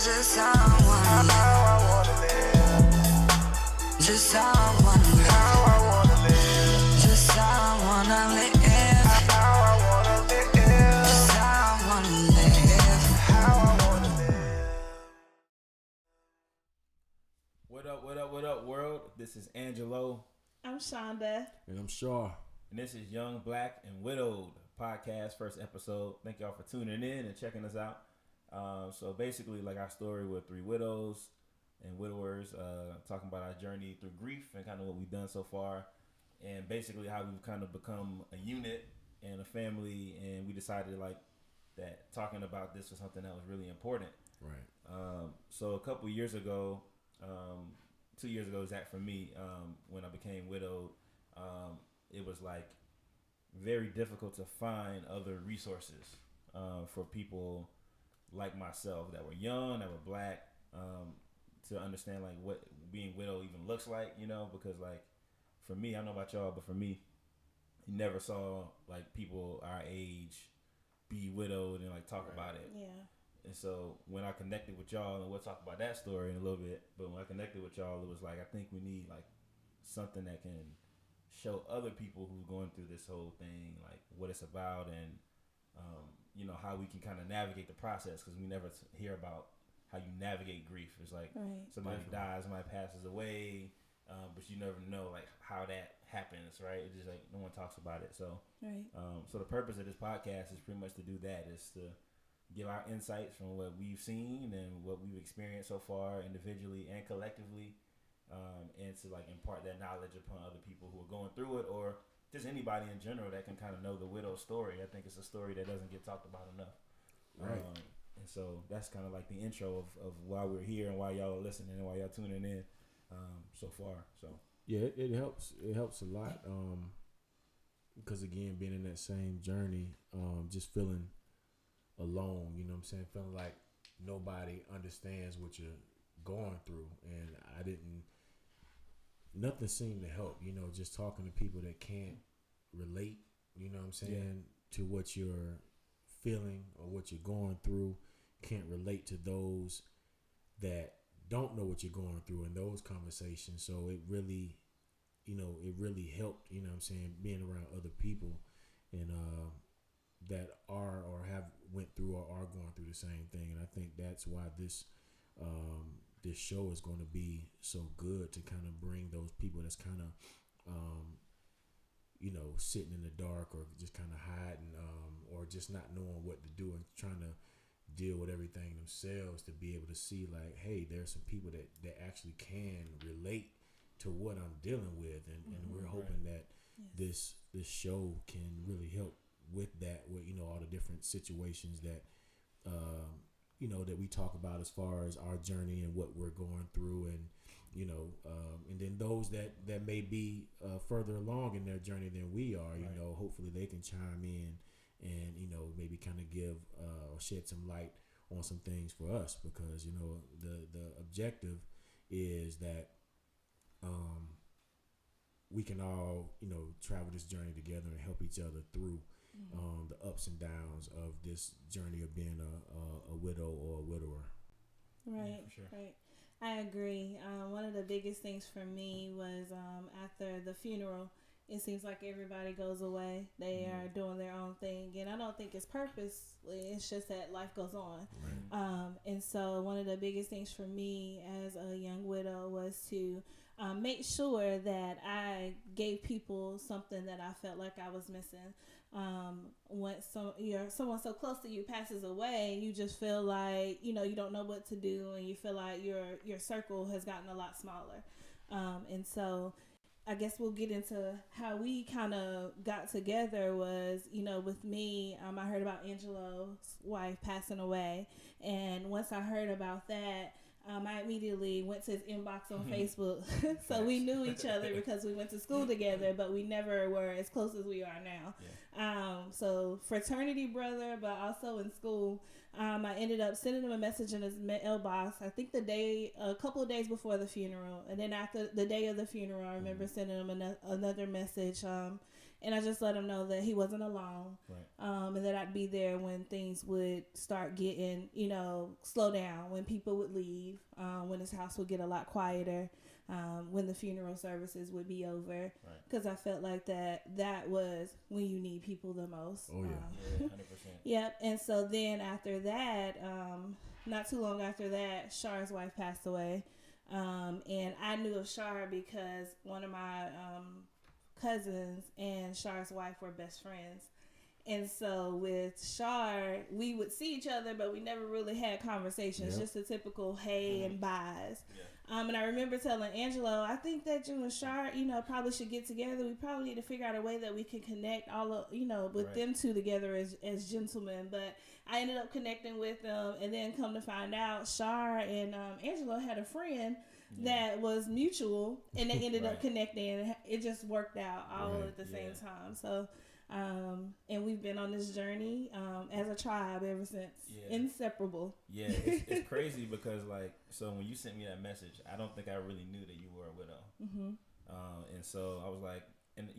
Just how I wanna live. Just how I wanna live. How I wanna live. Just how I wanna live. How I wanna live. Just how I wanna live. How I wanna live. What up, world? This is Angelo. I'm Shonda. And I'm Shar. And this is Young, Black, and Widowed podcast, first episode. Thank y'all for tuning in and checking us out. So basically, like our story with three widows and widowers, talking about our journey through grief and kind of what we've done so far, and basically how we've kind of become a unit and a family, and we decided like that talking about this was something that was really important. Right. So a couple years ago, 2 years ago, for me, when I became widowed, it was like very difficult to find other resources for people like myself that were young, that were black, to understand like what being widow even looks like, you know, because like for me, I don't know about y'all, but for me, you never saw like people our age be widowed and like talk about it. Yeah. And so when I connected with y'all, and we'll talk about that story in a little bit, but when I connected with y'all, it was like, I think we need like something that can show other people who are going through this whole thing, like what it's about, and you know, how we can kind of navigate the process, because we never hear about how you navigate grief. It's like somebody dies, somebody passes away, but you never know like how that happens, right? It's just like no one talks about it. So so the purpose of this podcast is pretty much to do that, is to give our insights from what we've seen and what we've experienced so far, individually and collectively, and to like impart that knowledge upon other people who are going through it, or just anybody in general that can kind of know the widow story. I think it's a story that doesn't get talked about enough. Right. And so that's kind of like the intro of why we're here and why y'all are listening and why y'all tuning in so far. So yeah, it helps. It helps a lot. Because again, being in that same journey, just feeling alone, you know what I'm saying? Feeling like nobody understands what you're going through. And nothing seemed to help, you know, just talking to people that can't relate, you know what I'm saying, to what you're feeling or what you're going through, can't relate to those that don't know what you're going through in those conversations. So it really, you know, it really helped, you know what I'm saying, being around other people and that are or have went through or are going through the same thing. And I think that's why this show is going to be so good, to kind of bring those people that's kind of, you know, sitting in the dark or just kind of hiding, or just not knowing what to do and trying to deal with everything themselves, to be able to see like, hey, there's some people that actually can relate to what I'm dealing with. And we're hoping that this show can really help with that, with, you know, all the different situations that, you know, that we talk about as far as our journey and what we're going through, and, you know, and then those that may be further along in their journey than we are, you know, hopefully they can chime in and, you know, maybe kind of give or shed some light on some things for us, because, you know, the objective is that we can all, you know, travel this journey together and help each other through the ups and downs of this journey of being a widow or a widower. Right, for sure. right. I agree. One of the biggest things for me was after the funeral, it seems like everybody goes away. They are doing their own thing. And I don't think it's purposely. It's just that life goes on. Right. And so one of the biggest things for me as a young widow was to make sure that I gave people something that I felt like I was missing. When someone so close to you passes away, you just feel like, you know, you don't know what to do, and you feel like your circle has gotten a lot smaller. And so I guess we'll get into how we kind of got together. Was, you know, with me, I heard about Angelo's wife passing away, and once I heard about that, I immediately went to his inbox on Facebook. So we knew each other because we went to school together, but we never were as close as we are now. So fraternity brother, but also in school. I ended up sending him a message in his mailbox, I think a couple of days before the funeral. And then after the day of the funeral, I remember sending him another message. And I just let him know that he wasn't alone, Right. and that I'd be there when things would start getting, slow down, when people would leave, when his house would get a lot quieter, when the funeral services would be over. Right. Because I felt like that was when you need people the most. Oh, yeah. Yeah, 100%. Yep. And so then after that, not too long after that, Shar's wife passed away. And I knew of Shar because one of my cousins and Shar's wife were best friends. And so with Shar, we would see each other, but we never really had conversations, Yep. just a typical hey and byes. Yeah. And I remember telling Angelo, I think that you and Shar, probably should get together. We probably need to figure out a way that we can connect all of, with Right. them two together as gentlemen. But I ended up connecting with them, and then come to find out, Shar and Angelo had a friend that was mutual, and they ended up Right. connecting, and it just worked out all Right. at the same Yeah. time. So, and we've been on this journey as a tribe ever since. Yeah. Inseparable. Yeah, it's crazy because so when you sent me that message, I don't think I really knew that you were a widow. Mm-hmm. And so I was like, and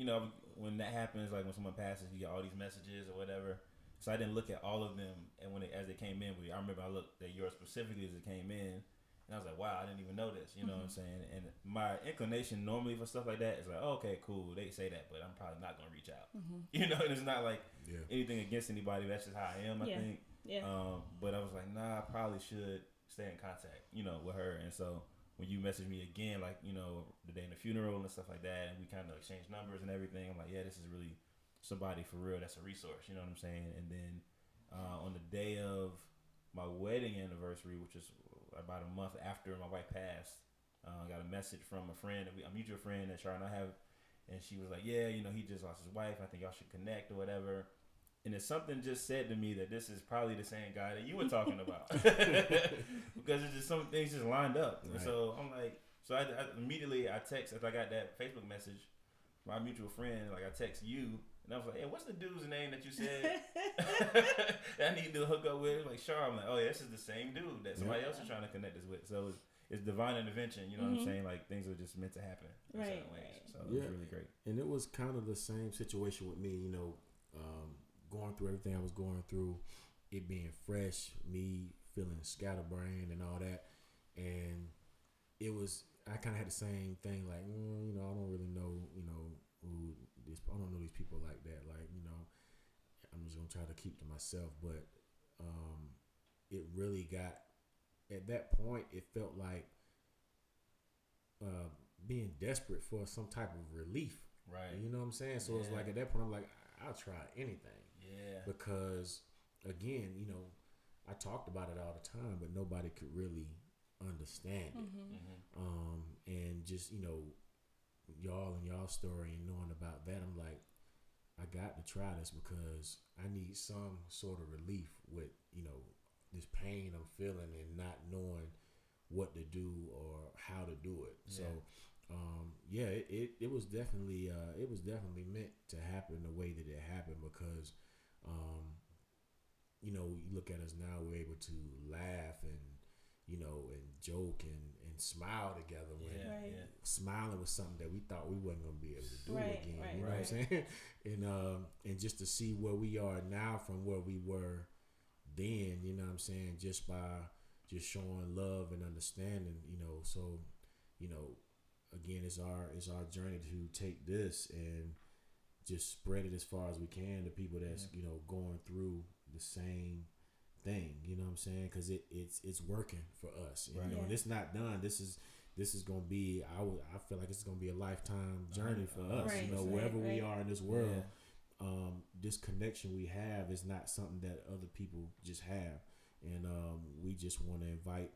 when that happens, like when someone passes, you get all these messages or whatever. So I didn't look at all of them, and as they came in, I remember I looked at yours specifically as it came in. And I was like, wow, I didn't even know this. You know what I'm saying? And my inclination normally for stuff like that is like, oh, okay, cool. They say that, but I'm probably not going to reach out. Mm-hmm. And it's not like anything against anybody. That's just how I am, I think. Yeah. But I was like, nah, I probably should stay in contact, with her. And so when you messaged me again, the day in the funeral and stuff like that, and we kind of exchanged numbers and everything, I'm like, yeah, this is really somebody for real. That's a resource. You know what I'm saying? And then on the day of my wedding anniversary, which is about a month after my wife passed, I got a message from a friend, a mutual friend that Shar and I have, and she was like, yeah, he just lost his wife. I think y'all should connect or whatever. And then something just said to me that this is probably the same guy that you were talking about. Because it's just some things just lined up. Right. And so I'm like, I immediately text, after I got that Facebook message, my mutual friend, I text you, and I was like, hey, what's the dude's name that you said that I need to hook up with? Like, Shar. I'm like, oh, yeah, this is the same dude that somebody else is trying to connect us with. So it's divine intervention, you know what I'm saying? Like, things are just meant to happen in certain ways. So it was really great. And it was kind of the same situation with me, going through everything I was going through, it being fresh, me feeling scatterbrained and all that. And it was, I kind of had the same thing, like, I don't really know, who this, I don't know these people like that. Like, I'm just going to try to keep to myself. But it really got, at that point, it felt like being desperate for some type of relief. Right. You know what I'm saying? So it's like, at that point, I'm like, I'll try anything. Yeah. Because, again, I talked about it all the time, but nobody could really understand it. And just, y'all and y'all story and knowing about that, I'm like, I got to try this because I need some sort of relief with, this pain I'm feeling and not knowing what to do or how to do it. Yeah. So, it was definitely meant to happen the way that it happened because, you look at us now, we're able to laugh and, and joke and smile together when smiling was something that we thought we wasn't going to be able to do again. You know what I'm saying? And just to see where we are now from where we were then, you know what I'm saying, just by just showing love and understanding, so, again, it's our journey to take this and just spread it as far as we can to people that's, going through the same thing, you know what I'm saying? Because it's working for us, and, and it's not done. This is gonna be, I feel like it's gonna be a lifetime journey for us, wherever we are in this world. This connection we have is not something that other people just have, and we just want to invite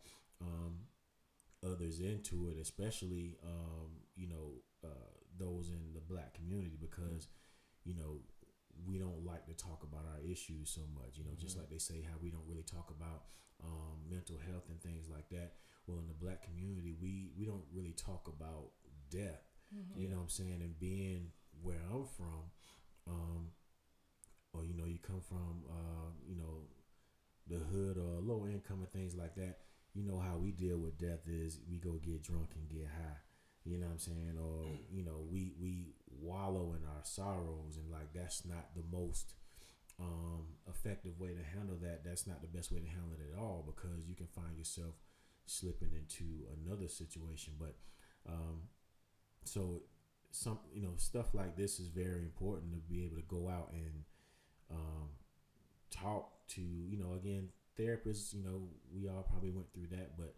others into it, especially those in the Black community, because we don't like to talk about our issues so much, just like they say how we don't really talk about mental health and things like that. Well, in the Black community, we don't really talk about death, you know what I'm saying? And being where I'm from, or you come from the hood or low income and things like that, how we deal with death is we go get drunk and get high, You know what I'm saying? Or, we wallow in our sorrows, and like that's not the most effective way to handle that. That's not the best way to handle it at all, because you can find yourself slipping into another situation. But so some stuff like this is very important, to be able to go out and talk to, again, therapists. We all probably went through that, but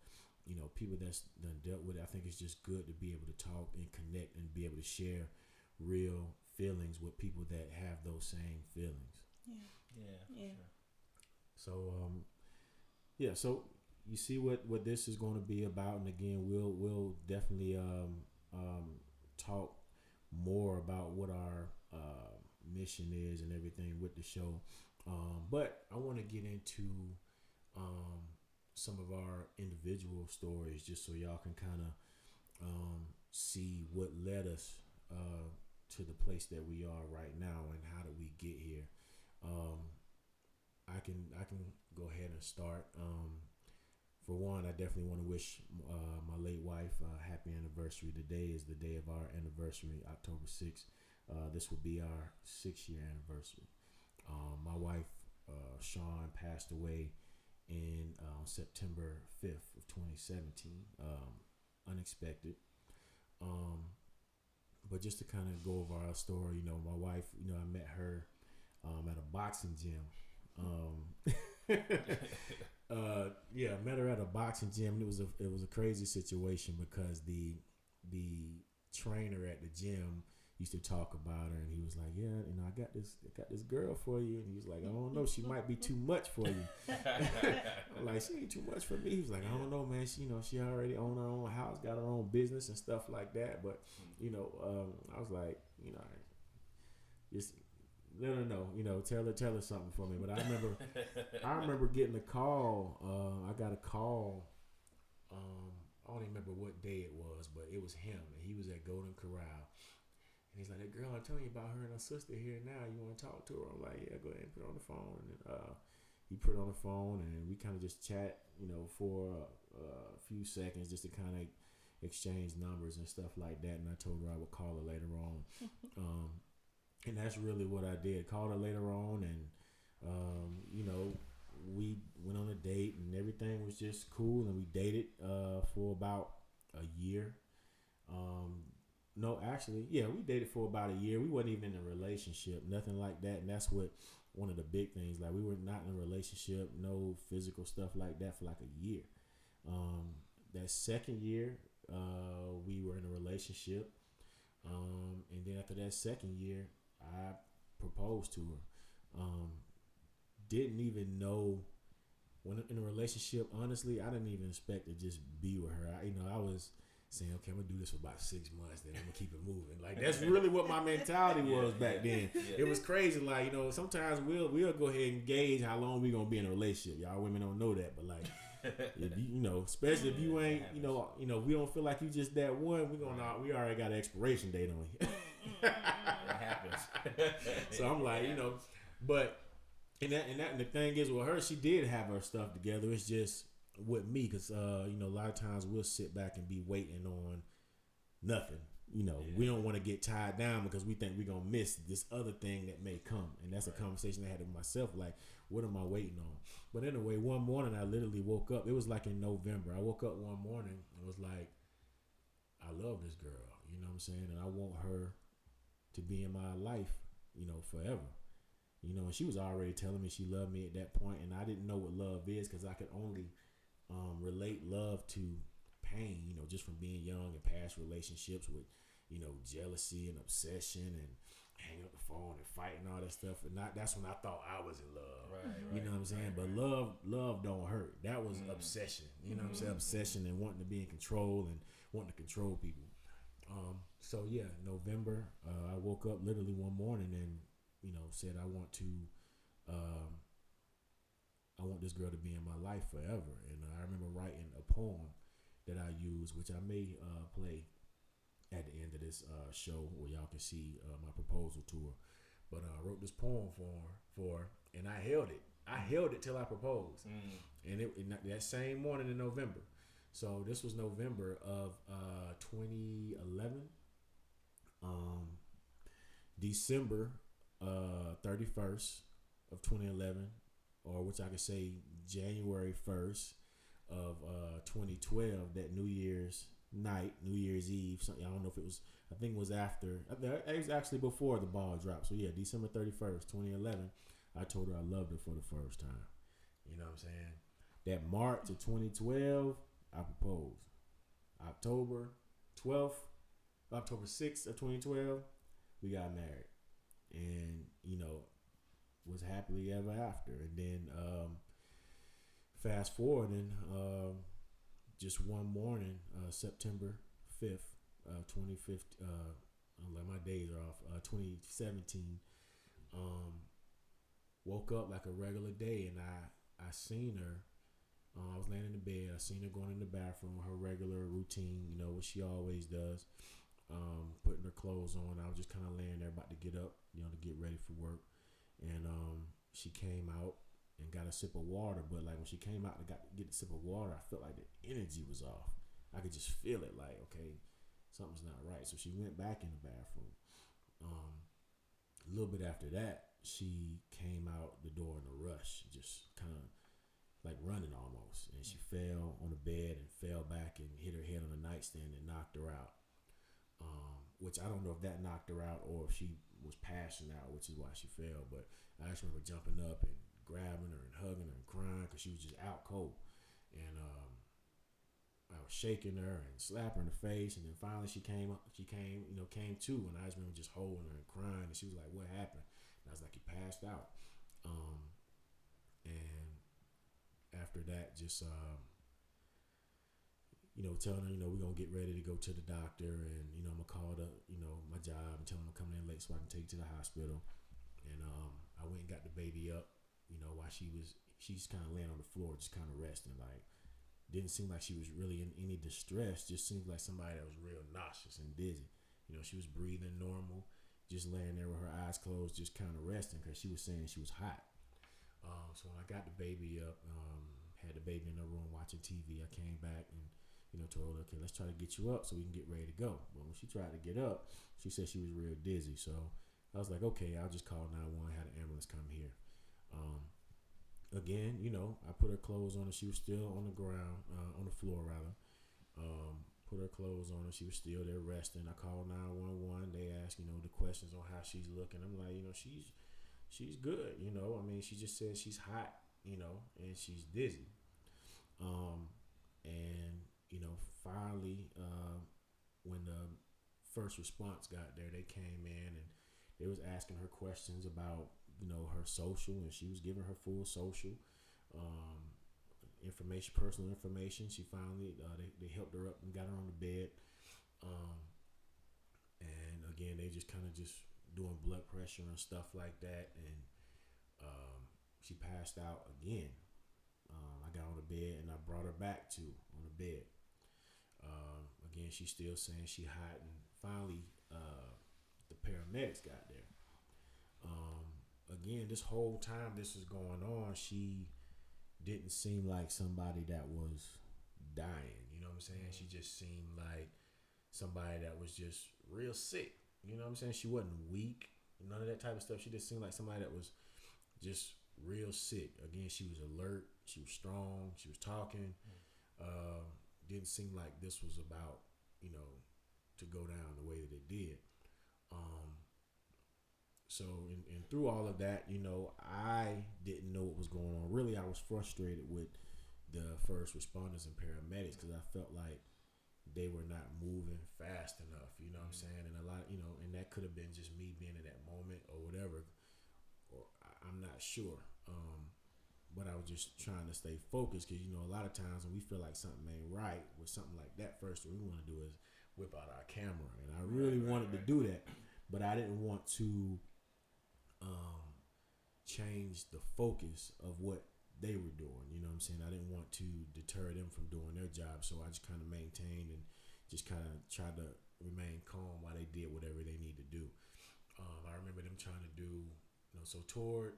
people that's done dealt with it, I think it's just good to be able to talk and connect and be able to share real feelings with people that have those same feelings. Yeah. Sure. So you see what this is going to be about, and again, we'll definitely talk more about what our mission is and everything with the show. But I want to get into some of our individual stories, just so y'all can kind of see what led us to the place that we are right now, and how did we get here. I can go ahead and start. For one, I definitely want to wish my late wife a happy anniversary. Today is the day of our anniversary, October 6th. This will be our 6-year anniversary. My wife, Sean, passed away in September 5th of 2017. Unexpected. But just to kind of go over our story, my wife, I met her at a boxing gym. I met her at a boxing gym. It was a crazy situation, because the trainer at the gym used to talk about her, and he was like, "Yeah, I got this girl for you," and he was like, "I don't know, she might be too much for you." I'm like, "She ain't too much for me." He was like, "I don't know, man. She already own her own house, got her own business and stuff like that." But I was like, just let her know, tell her something for me. But I remember getting a call. I got a call. I don't even remember what day it was, but it was him, and he was at Golden Corral. And he's like, "That girl I'm telling you about, her and her sister here now. You want to talk to her?" I'm like, "Yeah, go ahead and put her on the phone." And he put her on the phone, and we kind of just chat, for a few seconds, just to kind of exchange numbers and stuff like that. And I told her I would call her later on. And that's really what I did. Called her later on, and we went on a date, and everything was just cool. And we dated for about a year. No, actually, we dated for about a year. We wasn't even in a relationship, nothing like that. And that's what one of the big things. Like, we were not in a relationship, no physical stuff like that, for like a year. That second year, we were in a relationship. And then after that second year, I proposed to her. Didn't even know, when in a relationship, honestly, I didn't even expect to just be with her. I was saying, okay, I'm gonna do this for about 6 months, then I'm gonna keep it moving. Like, that's really what my mentality was back then. It was crazy. Like, sometimes we'll go ahead and gauge how long we gonna be in a relationship. Y'all women don't know that, but like, if you, especially if you ain't, we don't feel like you just that one, we already got an expiration date on you. It happens. So I'm like, but and the thing is with her, she did have her stuff together. It's just with me, because a lot of times we'll sit back and be waiting on nothing. We don't want to get tied down, because we think we're gonna miss this other thing that may come. And that's a conversation I had with myself, like, what am I waiting on? But anyway, one morning I literally woke up. It was like in November. I woke up one morning and was like, I love this girl, you know what I'm saying? And I want her to be in my life, forever. And she was already telling me she loved me at that point, and I didn't know what love is, because I could only relate love to pain, just from being young and past relationships with, jealousy and obsession and hanging up the phone and fighting, all that stuff. And that's when I thought I was in love. Right, you know what I'm saying? But love don't hurt. That was obsession. You know what I'm saying? Obsession and wanting to be in control and wanting to control people. So yeah, November, I woke up literally one morning and, said I want this girl to be in my life forever. And I remember writing a poem that I use, which I may play at the end of this show, where y'all can see my proposal to her. But I wrote this poem for her, and I held it. I held it till I proposed. And that same morning in November. So this was November of 2011. Um, December 31st of 2011, or which I could say January 1st of 2012, that New Year's night, New Year's Eve. Something I don't know if it was. I think it was after. It was actually before the ball dropped. So yeah, December 31st, 2011. I told her I loved her for the first time. You know what I'm saying? That March of 2012, I proposed. October 12th, October 6th of 2012, we got married, and was happily ever after. And then fast forward, and just one morning, September 5th, 2015. Like my days are off. 2017. Woke up like a regular day, and I seen her. I was laying in the bed. I seen her going in the bathroom, her regular routine, what she always does. Putting her clothes on. I was just kind of laying there about to get up, to get ready for work. And she came out and got a sip of water. But like when she came out and got to get a sip of water, I felt like the energy was off. I could just feel it, like, okay, something's not right. So she went back in the bathroom. A little bit after that, she came out the door in a rush, just kind of like running almost. And she fell on the bed and fell back and hit her head on the nightstand and knocked her out. Which I don't know if that knocked her out or if she was passing out, which is why she fell. But I just remember jumping up and grabbing her and hugging her and crying because she was just out cold. And I was shaking her and slapping her in the face. And then finally she came to. And I just remember just holding her and crying. And she was like, "What happened?" And I was like, "He passed out." And after that, just telling her, we're gonna get ready to go to the doctor, and I'm gonna call my job and tell them I'm coming in late so I can take you to the hospital. And I went and got the baby up, while she's kind of laying on the floor, just kind of resting. Like, didn't seem like she was really in any distress. Just seemed like somebody that was real nauseous and dizzy. She was breathing normal, just laying there with her eyes closed, just kind of resting because she was saying she was hot. So when I got the baby up, had the baby in the room watching TV, I came back and told her, okay, let's try to get you up so we can get ready to go. But when she tried to get up, she said she was real dizzy. So I was like, okay, I'll just call 911, have an ambulance come here. Again, I put her clothes on her. She was still on the ground, on the floor rather. Put her clothes on her. She was still there resting. I called 911. They asked, the questions on how she's looking. I'm like, she's good. I mean, she just said she's hot, and she's dizzy. And finally, when the first response got there, they came in and they was asking her questions about, her social, and she was giving her full social information, personal information. She finally, they helped her up and got her on the bed. And again, they just kind of just doing blood pressure and stuff like that. And she passed out again. I got on the bed and I brought her back on the bed. Again, she's still saying she hot, and finally the paramedics got there. Again, this whole time this was going on, she didn't seem like somebody that was dying. You know what I'm saying? She just seemed like somebody that was just real sick. You know what I'm saying? She wasn't weak, none of that type of stuff. She just seemed like somebody that was just real sick. Again, she was alert, she was strong, she was talking. Didn't seem like this was about, to go down the way that it did. So and through all of that, I didn't know what was going on. Really, I was frustrated with the first responders and paramedics because I felt like they were not moving fast enough. You know what I'm saying? And a lot, and that could have been just me being in that moment or whatever. Or I'm not sure. But I was just trying to stay focused because, a lot of times when we feel like something ain't right with something like that, first thing we want to do is whip out our camera. And I really wanted to do that, but I didn't want to change the focus of what they were doing. You know what I'm saying? I didn't want to deter them from doing their job, so I just kind of maintained and just kind of tried to remain calm while they did whatever they need to do. I remember them trying to do, so toward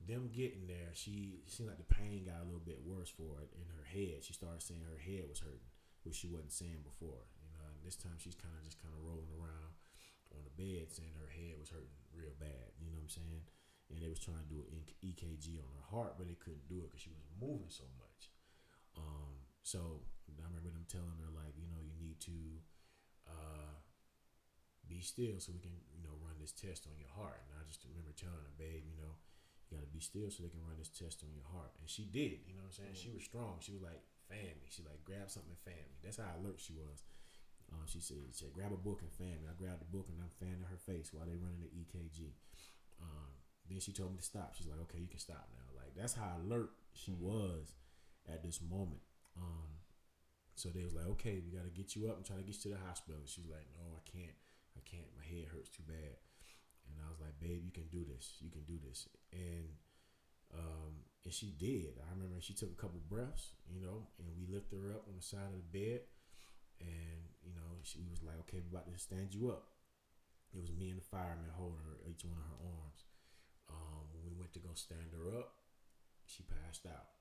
them getting there, she seemed like the pain got a little bit worse for it in her head. She started saying her head was hurting, which she wasn't saying before. And this time she's kind of rolling around on the bed saying her head was hurting real bad. You know what I'm saying? And they was trying to do an EKG on her heart, but they couldn't do it because she was moving so much. So I remember them telling her like, you need to be still so we can, run this test on your heart. And I just remember telling her, babe, you got to be still so they can run this test on your heart. And she did, you know what I'm saying? She was strong. She was like, fan me. She like, grab something and fan me. That's how alert she was. She said, grab a book and fan me. I grabbed the book and I'm fanning her face while they running the EKG. Then she told me to stop. She's like, okay, you can stop now. Like, that's how alert she was at this moment. So they was like, okay, we got to get you up and try to get you to the hospital. She was like, no, I can't. My head hurts too bad. And I was like, babe, you can do this. You can do this. And she did. I remember she took a couple breaths, and we lifted her up on the side of the bed. And, she was like, okay, we're about to stand you up. It was me and the fireman holding her, each one of her arms. When we went to go stand her up, she passed out.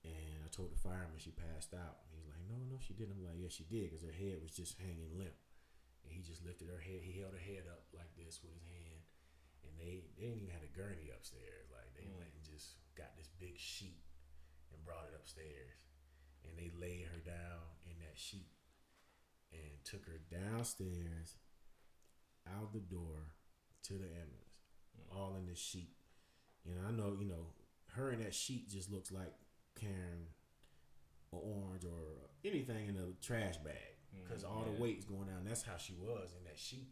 And I told the fireman she passed out. And he was like, no, she didn't. I'm like, yeah, she did, because her head was just hanging limp. And he just lifted her head. He held her head up like this with his hand. And they didn't even have a gurney upstairs. Like, they went and just got this big sheet and brought it upstairs. And they laid her down in that sheet and took her downstairs, out the door, to the ambulance, all in this sheet. And I know, her in that sheet just looks like carrying an orange or anything in a trash bag, because all the weight's going down. That's how she was in that sheet,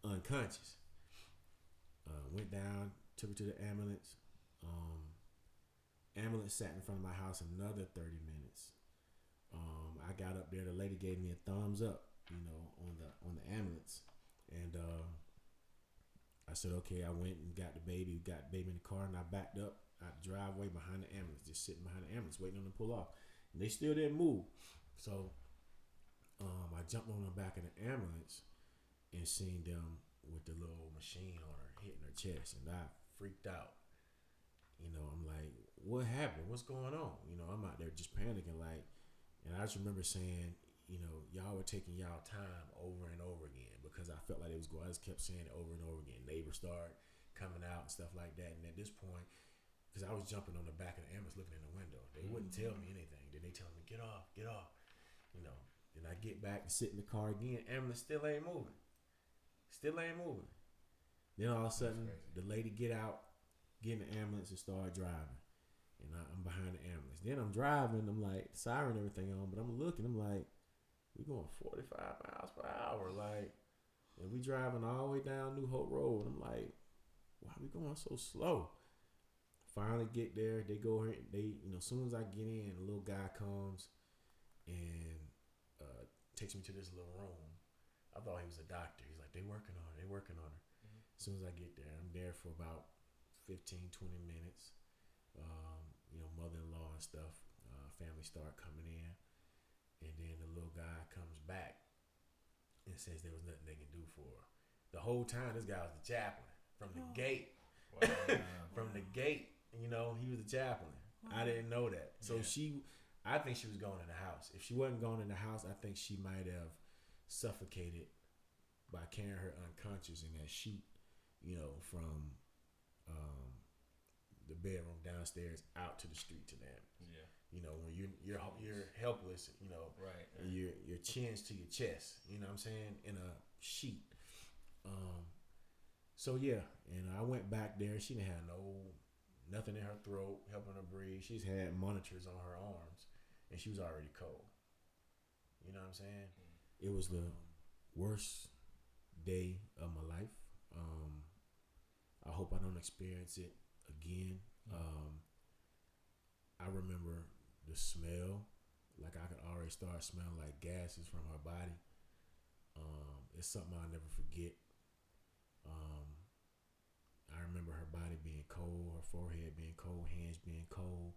unconscious. Went down, took her to the ambulance. Ambulance sat in front of my house another 30 minutes. I got up there. The lady gave me a thumbs up, on the ambulance, and I said, okay. I went and got the baby in the car, and I backed up out the driveway behind the ambulance, just sitting behind the ambulance, waiting on them to pull off. And they still didn't move. So I jumped on the back of the ambulance and seen them with the little machine on her, hitting her chest, and I freaked out. I'm like, what happened? What's going on? I'm out there just panicking, like, and I just remember saying, y'all were taking y'all time over and over again, because I felt like it was going. I just kept saying it over and over again. Neighbors started coming out and stuff like that. And at this point, because I was jumping on the back of the ambulance looking in the window, they wouldn't tell me anything. Then they tell me, get off. Then I get back and sit in the car again. Ambulance still ain't moving. Then all of a sudden, the lady get in the ambulance and start driving. And I'm behind the ambulance. Then I'm driving. I'm like, siren and everything on. But I'm looking. I'm like, we going 45 miles per hour. Like, and we driving all the way down New Hope Road. I'm like, why are we going so slow? Finally get there. They go here. As soon as I get in, a little guy comes and takes me to this little room. I thought he was a doctor. He's like, they working on her. As soon as I get there, I'm there for about 15, 20 minutes. Mother-in-law and stuff, family start coming in, and then the little guy comes back and says there was nothing they can do for her. The whole time, this guy was the chaplain from the gate. Wow. From the gate, he was the chaplain. Wow. I didn't know that. So I think she was going in the house. If she wasn't going in the house, I think she might have suffocated by carrying her unconscious in that sheet, from the bedroom downstairs out to the street to them. Yeah. When you're helpless, right. And your chin's to your chest, you know what I'm saying, in a sheet. So yeah, and I went back there. She didn't have nothing in her throat, helping her breathe. She's had monitors on her arms, and she was already cold. You know what I'm saying? It was the worst day of my life. I hope I don't experience it again. I remember the smell, like I could already start smelling like gases from her body. It's something I'll never forget. I remember her body being cold, her forehead being cold, hands being cold.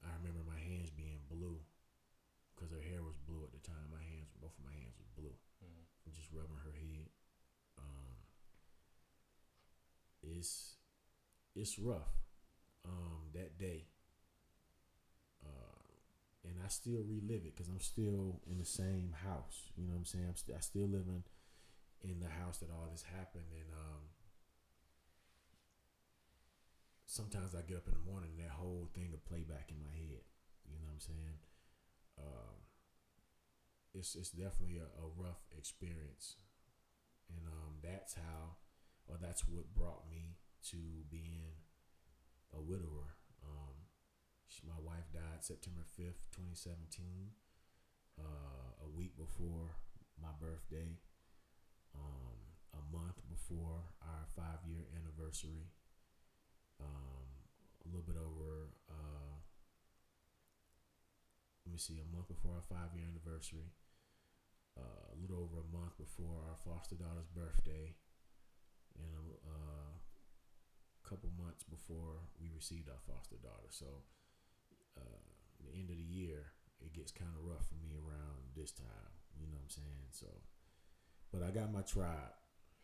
I remember my hands being blue, because her hair was blue at the time. Both of my hands was blue. I'm just rubbing her head. It's rough. That day, still relive it because I'm still in the same house. You know what I'm saying? I still living in the house that all this happened, and sometimes I get up in the morning and that whole thing will play back in my head. You know what I'm saying? It's definitely a rough experience, and that's what brought me to being a widower. My wife died September 5th, 2017, a week before my birthday, a month before our 5-year anniversary, a little bit over, a month before our 5-year anniversary, a little over a month before our foster daughter's birthday, and a couple months before we received our foster daughter. So, the end of the year, it gets kind of rough for me around this time. You know what I'm saying? So, but I got my tribe,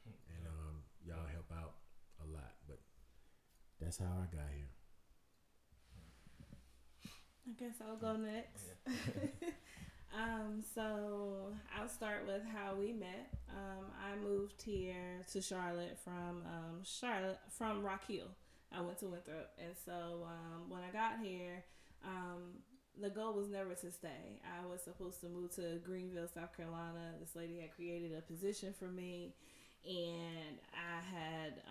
and y'all help out a lot. But that's how I got here. I guess I'll go next. So I'll start with how we met. I moved here to Charlotte from Rock Hill. I went to Winthrop, and so when I got here, the goal was never to stay. I was supposed to move to Greenville, South Carolina. This lady had created a position for me, and I had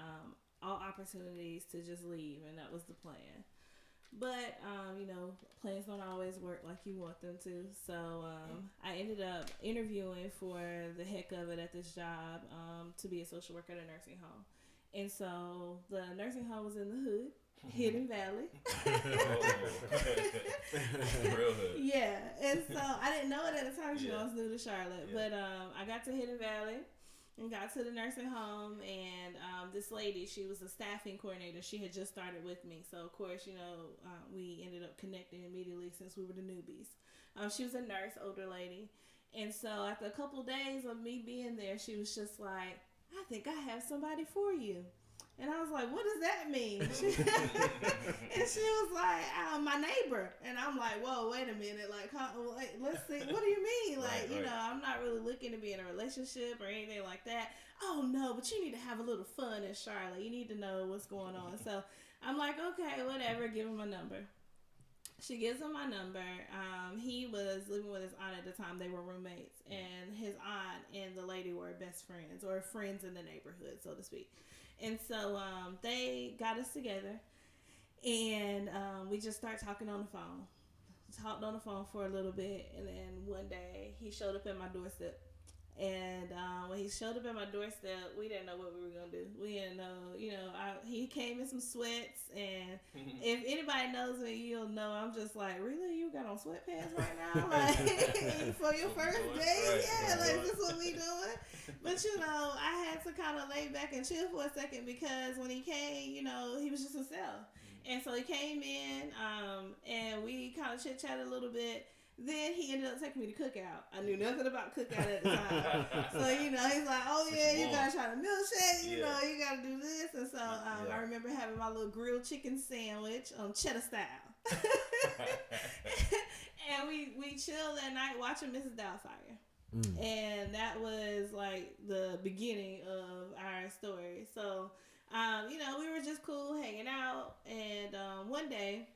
all opportunities to just leave, and that was the plan. But, plans don't always work like you want them to. So I ended up interviewing for the heck of it at this job to be a social worker at a nursing home. And so the nursing home was in the hood, Hidden Valley. Real hood. Yeah. And so I didn't know it at the time because I was new to Charlotte. Yeah. But I got to Hidden Valley and got to the nursing home, and this lady, she was a staffing coordinator. She had just started with me, so of course, we ended up connecting immediately since we were the newbies. She was a nurse, older lady, and so after a couple days of me being there, she was just like, "I think I have somebody for you." And I was like, "What does that mean?" And she was like, "My neighbor." And I'm like, "Whoa, wait a minute. Like, let's see. What do you mean? Like, right. I'm not really looking to be in a relationship or anything like that." "Oh, no, but you need to have a little fun in Charlotte. You need to know what's going on." So I'm like, "Okay, whatever. Give him my number." She gives him my number. He was living with his aunt at the time. They were roommates. And his aunt and the lady were best friends, or friends in the neighborhood, so to speak. And so they got us together, and we just started talking on the phone. Talked on the phone for a little bit, and then one day he showed up at my doorstep. And when he showed up at my doorstep, we didn't know what we were going to do. We didn't know, he came in some sweats, and if anybody knows me, you'll know I'm just like, "Really? You got on sweatpants right now? Like, for your first day? Yeah, like, this is what we doing?" But, I had to kind of lay back and chill for a second because when he came, he was just himself. And so he came in, and we kind of chit-chatted a little bit. Then he ended up taking me to Cookout. I knew nothing about Cookout at the time. So, he's like, "Oh, yeah, you got to try the milkshake. You got to do this." And so I remember having my little grilled chicken sandwich, cheddar style. And we chilled that night watching Mrs. Doubtfire. And that was like the beginning of our story. So, we were just cool hanging out. And one day,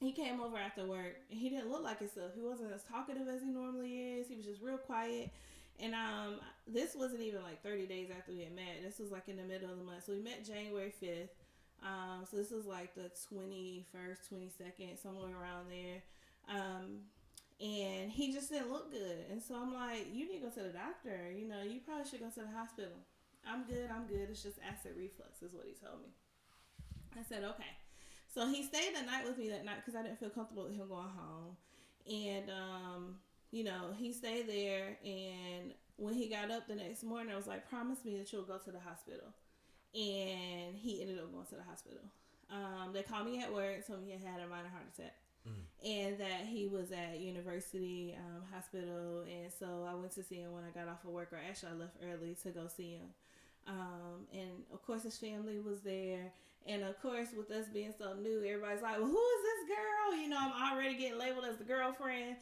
he came over after work, and he didn't look like himself. He wasn't as talkative as he normally is. He was just real quiet. And this wasn't even like 30 days after we had met. This was like in the middle of the month. So we met January 5th. So this was like the 21st, 22nd, somewhere around there. And he just didn't look good. And so I'm like, "You need to go to the doctor. You probably should go to the hospital." I'm good. It's just acid reflux is what he told me. I said, "Okay." So he stayed the night with me that night because I didn't feel comfortable with him going home. And, he stayed there. And when he got up the next morning, I was like, "Promise me that you'll go to the hospital." And he ended up going to the hospital. They called me at work, told me he had a minor heart attack. And that he was at University Hospital. And so I went to see him when I got off of work, or actually I left early to go see him. And of course his family was there. And of course, with us being so new, everybody's like, well, who is this girl? You know, I'm already getting labeled as the girlfriend.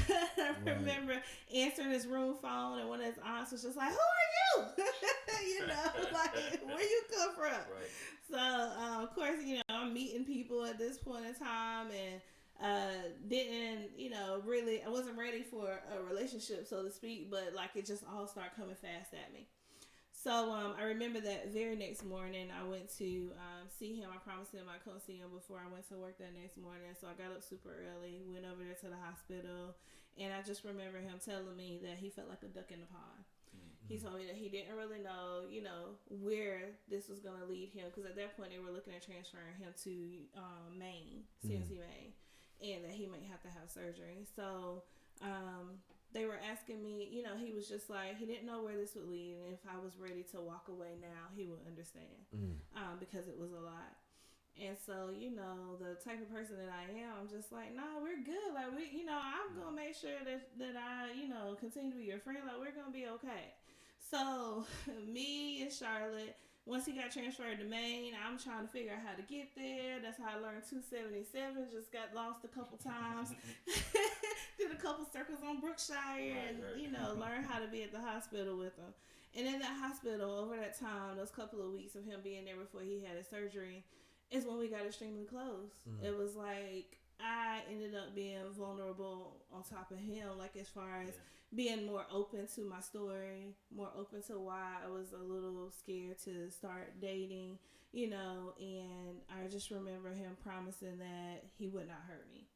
I remember answering his room phone, and one of his aunts was just like, who are you? You know, like, where you come from? Right. So, of course, you know, I'm meeting people at this point in time, and didn't, you know, really, I wasn't ready for a relationship, so to speak, but like it just all started coming fast at me. So I remember that very next morning I went to see him. I promised him I couldn't see him before I went to work that next morning. So I got up super early, went over there to the hospital, and I just remember him telling me that he felt like a duck in the pond. He told me that he didn't really know, you know, where this was going to lead him, because at that point they were looking at transferring him to Maine, CNC Maine, and that he might have to have surgery. So they were asking me, you know, he was just like, he didn't know where this would lead, and if I was ready to walk away now, he would understand, because it was a lot. And so, you know, the type of person that I am, I'm just like, nah, we're good. Like, we, you know, I'm going to make sure that I, you know, continue to be your friend. Like, we're going to be okay. So, me and Charlotte, once he got transferred to Maine, I'm trying to figure out how to get there. That's how I learned 277. Just got lost a couple times. Did a couple circles on Brookshire, and, you know, learned how to be at the hospital with him. And in that hospital, over that time, those couple of weeks of him being there before he had his surgery, is when we got extremely close. It was like I ended up being vulnerable on top of him, like as far as being more open to my story, more open to why I was a little scared to start dating, you know, and I just remember him promising that he would not hurt me.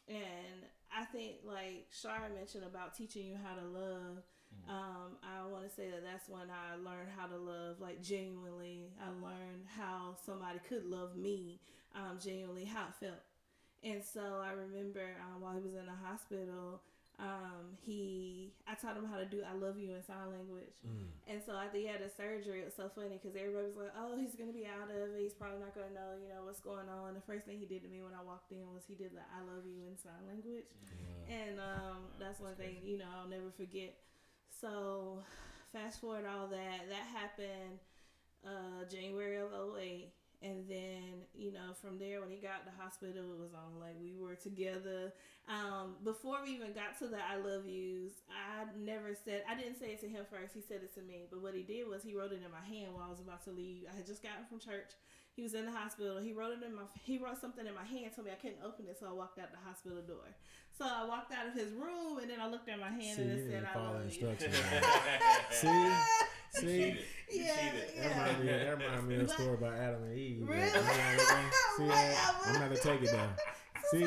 And I think, like Shar mentioned about teaching you how to love, I want to say that that's when I learned how to love, like, genuinely. I learned how somebody could love me, genuinely, how it felt. And so I remember while he was in the hospital, I taught him how to do I love you in sign language. And so after he had his surgery, it was so funny because everybody was like, oh, he's going to be out of it. He's probably not going to know, you know, what's going on. The first thing he did to me when I walked in was he did the I love you in sign language. And that's one thing, you know, I'll never forget. So fast forward all that happened January of 2008. And then, you know, from there, when he got to the hospital, it was on, like, we were together. Before we even got to the I love yous, I didn't say it to him first. He said it to me. But what he did was he wrote it in my hand while I was about to leave. I had just gotten from church. He was in the hospital. He wrote something in my hand, told me I couldn't open it, so I walked out the hospital door. So I walked out of his room, and then I looked at my hand, and it said, I love you. See? Yeah. That reminded me of the story about Adam and Eve. Really? See that? I'm going to take it down. See,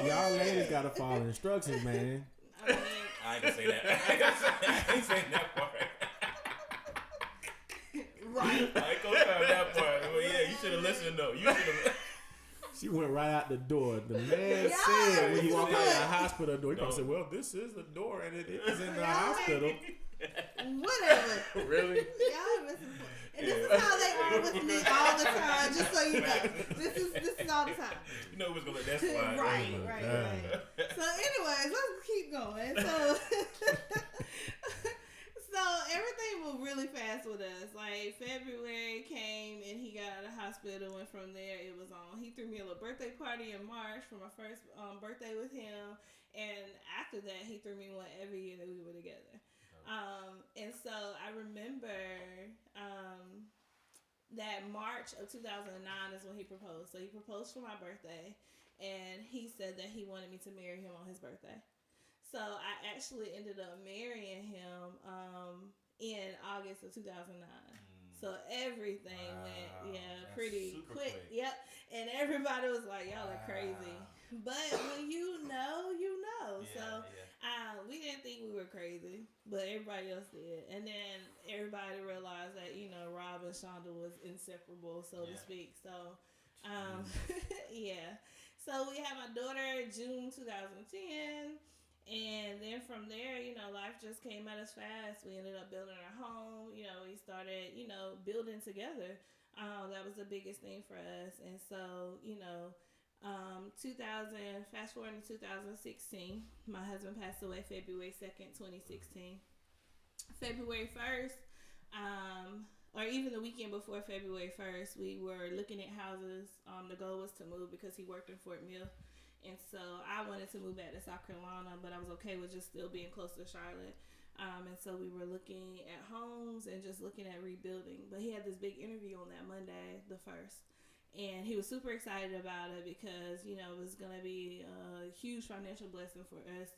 y'all ladies got to follow instructions, man. I ain't going to say that. I ain't saying that part. Right. I ain't going to say that part. Well, yeah, you should have listened, though. She went right out the door. The man said when he walked out of the hospital door, he probably said, well, this is the door, and it is in the hospital. Whatever. Really? Y'all missing. And this is how they are with me all the time, just so you know. This is all the time. You know who's going to let that slide. Right. So anyways, let's keep going. So everything moved really fast with us. Like, February came and he got out of the hospital, and from there it was on. He threw me a little birthday party in March for my first birthday with him, and after that he threw me one every year that we were together. And so I remember that March of 2009 is when he proposed. So he proposed for my birthday, and he said that he wanted me to marry him on his birthday. So I actually ended up marrying him in August of 2009. So everything went, pretty quick. Yep. And everybody was like, y'all are crazy. But when you know, you know. We didn't think we were crazy, but everybody else did. And then everybody realized that, you know, Rob and Shonda was inseparable, so to speak. So, So we had my daughter June 2010. And then from there, you know, life just came at us fast. We ended up building our home. You know, we started, you know, building together. That was the biggest thing for us. And so, you know, fast forward to 2016, my husband passed away February 2nd, 2016. February 1st, or even the weekend before February 1st, we were looking at houses. The goal was to move because he worked in Fort Mill. And so I wanted to move back to South Carolina, but I was okay with just still being close to Charlotte. And so we were looking at homes and just looking at rebuilding. But he had this big interview on that Monday, the 1st. And he was super excited about it because, you know, it was going to be a huge financial blessing for us.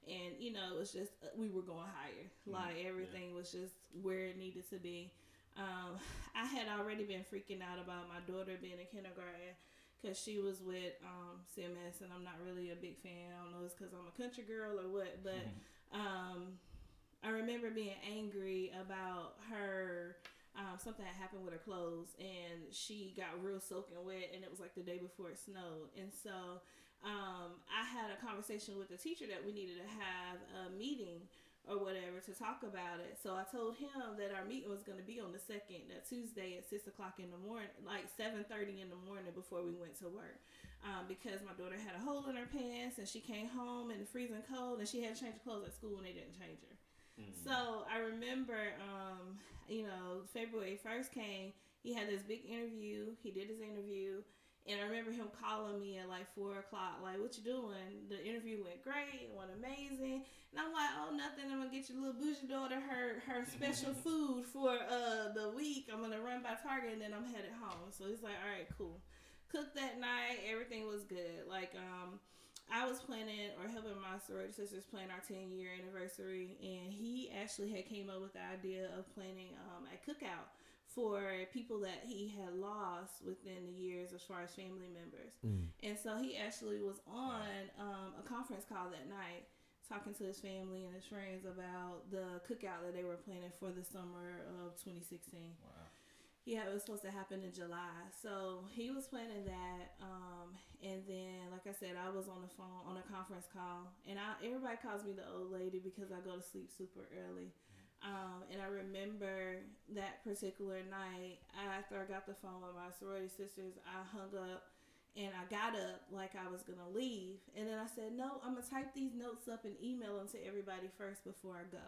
And, you know, it was just, we were going higher. Like, everything was just where it needed to be. I had already been freaking out about my daughter being in kindergarten because she was with CMS, and I'm not really a big fan. I don't know if it's because I'm a country girl or what, but I remember being angry about her. Something had happened with her clothes, and she got real soaking wet, and it was like the day before it snowed. And so I had a conversation with the teacher that we needed to have a meeting or whatever to talk about it. So I told him that our meeting was going to be on the 2nd, that Tuesday at 6 o'clock in the morning, like 7:30 in the morning before we went to work. Because my daughter had a hole in her pants and she came home in the freezing cold and she had to change clothes at school and they didn't change her. So I remember, you know, February 1st came, he had this big interview, he did his interview, and I remember him calling me at like 4 o'clock, like, what you doing? The interview went great, it went amazing. And I'm like, oh, nothing, I'm going to get your little bougie daughter her special food for the week. I'm going to run by Target and then I'm headed home. So he's like, all right, cool. Cooked that night, everything was good. Like, I was planning or helping my sorority sisters plan our 10-year anniversary, and he actually had came up with the idea of planning a cookout for people that he had lost within the years as far as family members. And so he actually was on a conference call that night talking to his family and his friends about the cookout that they were planning for the summer of 2016. Wow. Yeah, it was supposed to happen in July. So he was planning that. And then, like I said, I was on the phone on a conference call. And everybody calls me the old lady because I go to sleep super early. And I remember that particular night, after I got the phone with my sorority sisters, I hung up and I got up like I was going to leave. And then I said, no, I'm going to type these notes up and email them to everybody first before I go.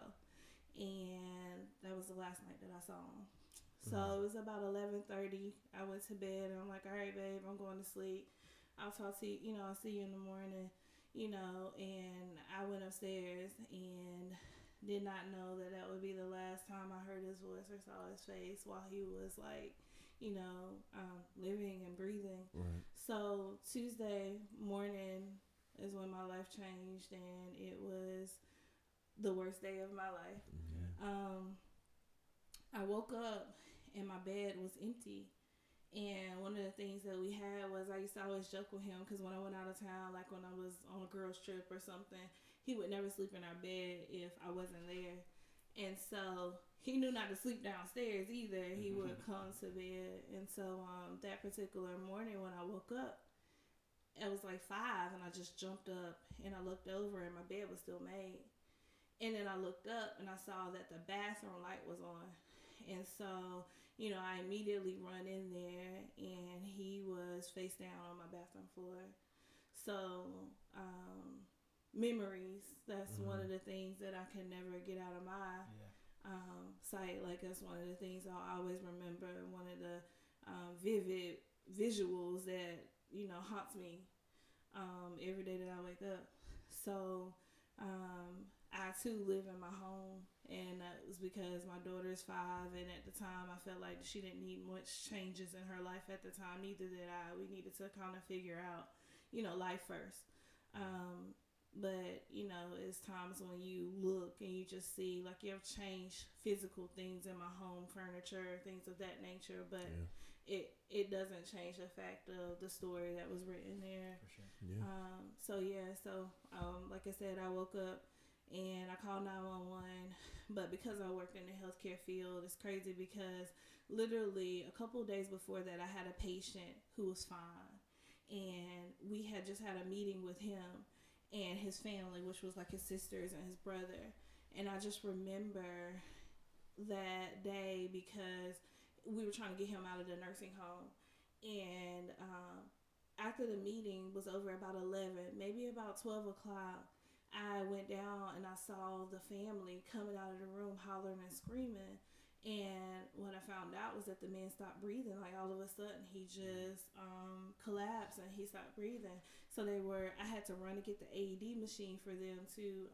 And that was the last night that I saw him. So it was about 11:30. I went to bed and I'm like, all right, babe, I'm going to sleep. I'll talk to you, you know, I'll see you in the morning, you know. And I went upstairs and did not know that would be the last time I heard his voice or saw his face while he was like, you know, living and breathing. Right. So Tuesday morning is when my life changed, and it was the worst day of my life. I woke up and my bed was empty. And one of the things that we had was, I used to always joke with him because when I went out of town, like when I was on a girls trip or something, he would never sleep in our bed if I wasn't there. And so he knew not to sleep downstairs either. He would come to bed. And so that particular morning when I woke up, it was like 5 and I just jumped up and I looked over and my bed was still made. And then I looked up and I saw that the bathroom light was on. And so, you know, I immediately run in there and he was face down on my bathroom floor. So, memories, that's one of the things that I can never get out of my sight. Like, that's one of the things I'll always remember, one of the vivid visuals that, you know, haunts me every day that I wake up. So, I too live in my home, and that was because my daughter is 5, and at the time I felt like she didn't need much changes in her life at the time. Neither did I. We needed to kind of figure out, you know, life first. But, you know, it's times when you look and you just see, like, you have changed physical things in my home, furniture, things of that nature, but it doesn't change the fact of the story that was written there. For sure. So like I said, I woke up and I called 911, but because I worked in the healthcare field, it's crazy because literally a couple of days before that, I had a patient who was fine, and we had just had a meeting with him and his family, which was like his sisters and his brother. And I just remember that day because we were trying to get him out of the nursing home. And after the meeting was over about 11, maybe about 12 o'clock, I went down and I saw the family coming out of the room hollering and screaming. And what I found out was that the man stopped breathing. Like all of a sudden, he just collapsed and he stopped breathing. So I had to run to get the AED machine for them to,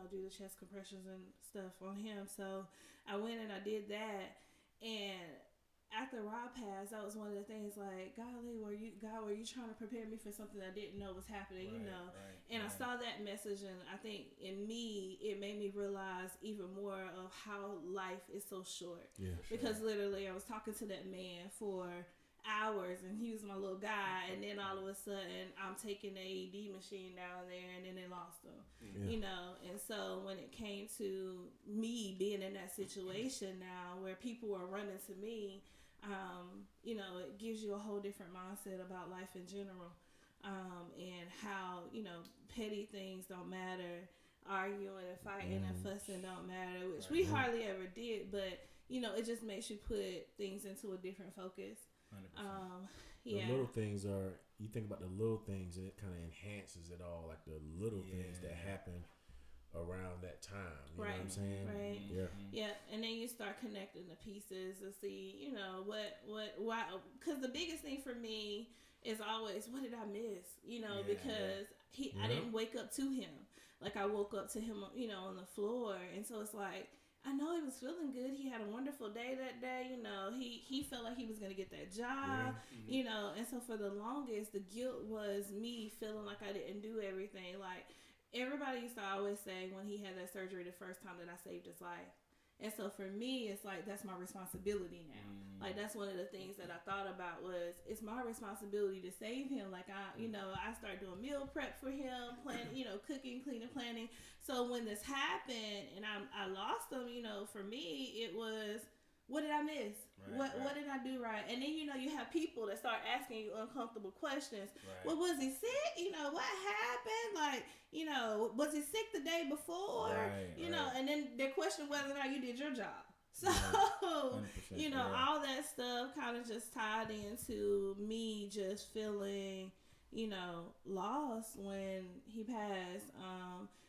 do the chest compressions and stuff on him. So I went and I did that. And after Rob passed, that was one of the things like, golly, were you trying to prepare me for something I didn't know was happening, And I saw that message, and I think in me, it made me realize even more of how life is so short. Yeah, because literally I was talking to that man for hours, and he was my little guy, and then all of a sudden I'm taking the AED machine down there, and then they lost him, and so when it came to me being in that situation now where people are running to me, it gives you a whole different mindset about life in general, and how, petty things don't matter, arguing and fighting and fussing don't matter, which we hardly ever did, but, it just makes you put things into a different focus. 100%. Yeah. The little things you think about the little things and it kind of enhances it all, like the little things that happen around that time. You know what I'm saying? Right. Yeah. Yeah. And then you start connecting the pieces to see, why, because the biggest thing for me is always, what did I miss? Because I didn't wake up to him. Like I woke up to him, on the floor. And so it's like, I know he was feeling good. He had a wonderful day that day. He felt like he was going to get that job, and so for the longest, the guilt was me feeling like I didn't do everything. Like everybody used to always say when he had that surgery the first time that I saved his life. And so for me, it's like, that's my responsibility now. Like, that's one of the things that I thought about was, it's my responsibility to save him. Like, I started doing meal prep for him, planning, cooking, cleaning, planning. So when this happened and I lost him, for me, it was, what did I miss? What did I do right? And then, you have people that start asking you uncomfortable questions. Right. Well, was he sick? What happened? Like, was he sick the day before? And then they question whether or not you did your job. So, all that stuff kind of just tied into me just feeling, lost when he passed.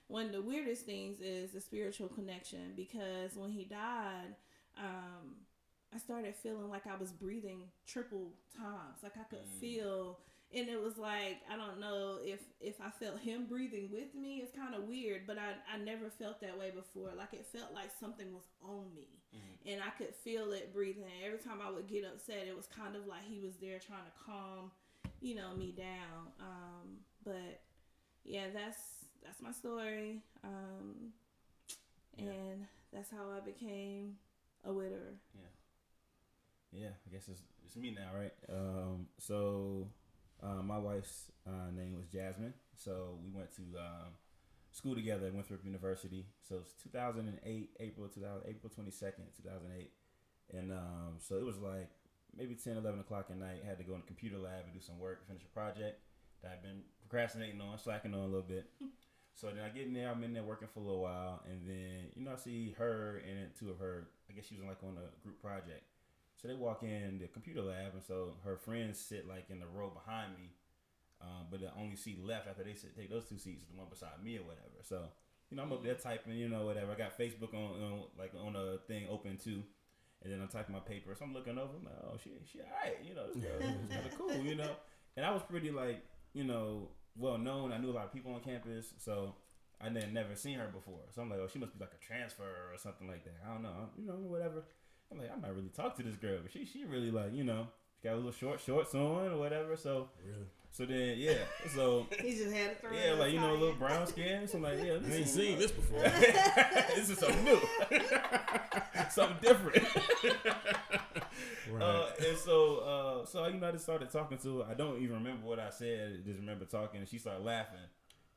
One of the weirdest things is the spiritual connection, because when he died, I started feeling like I was breathing triple times. Like I could feel, and it was like, I don't know if I felt him breathing with me. It's kind of weird, but I never felt that way before. Like it felt like something was on me, and I could feel it breathing. Every time I would get upset, it was kind of like he was there trying to calm, me down. But yeah, that's my story. And that's how I became a widower. Yeah, I guess it's me now, right? My wife's name was Jasmine. So we went to school together at Winthrop University. So it's 2008, April 22nd, 2008. And so it was like maybe 10, 11 o'clock at night. I had to go in the computer lab and do some work, finish a project that I've been procrastinating on, slacking on a little bit. So then I get in there, I'm in there working for a little while, and then, I see her and two of her, I guess she was like on a group project. So they walk in the computer lab, and so her friends sit like in the row behind me, but the only seat left after they take those two seats is the one beside me or whatever. So, I'm up there typing, whatever. I got Facebook on a thing open too, and then I'm typing my paper. So I'm looking over, I'm like, oh, she all right, this girl is kind of cool, And I was pretty like, well known. I knew a lot of people on campus, so I had never seen her before. So I'm like, oh, she must be like a transfer or something like that. I don't know, whatever. I'm like, I might really talk to this girl, but she really like, she got a little shorts on or whatever. So really, so then so he just had to throw a little brown skin. So I'm like, I ain't seen this before. This is something new, something different. Right. And so I just started talking to her. I don't even remember what I said. I just remember talking, and she started laughing.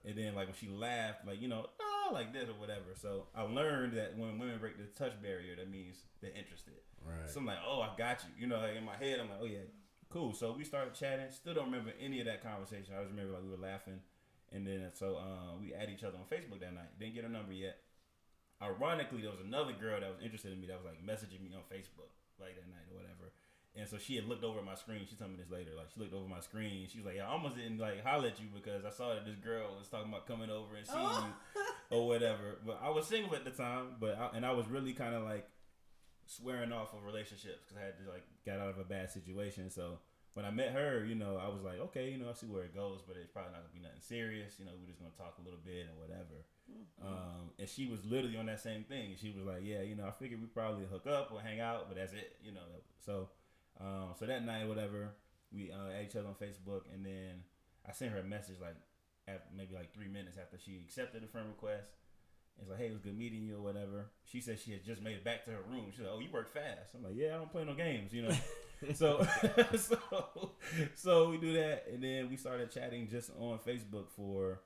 And then like when she laughed, like like this or whatever. So I learned that when women break the touch barrier, that means they're interested. Right. So I'm like, oh, I got you. Like in my head, I'm like, oh yeah, cool. So we started chatting. Still don't remember any of that conversation. I just remember like we were laughing, and then we added each other on Facebook that night. Didn't get her number yet. Ironically, there was another girl that was interested in me that was like messaging me on Facebook like that night or whatever. And so she had looked over at my screen. She told me this later. Like, she looked over my screen. She was like, I almost didn't, like, holler at you because I saw that this girl was talking about coming over and seeing you or whatever. But I was single at the time. I was really kind of, like, swearing off of relationships because I had to like got out of a bad situation. So when I met her, you know, I was like, okay, you know, I see where it goes, but it's probably not gonna be nothing serious. You know, we're just gonna talk a little bit and whatever. And she was literally on that same thing. She was like, yeah, you know, I figured we probably hook up or hang out, but that's it, you know. So that night, whatever, we add each other on Facebook, and then I sent her a message like after, maybe like 3 minutes after she accepted the friend request. It's like, hey, it was good meeting you or whatever. She said she had just made it back to her room. She's like, oh, you work fast. I'm like, yeah, I don't play no games, you know. so we do that, and then we started chatting just on Facebook for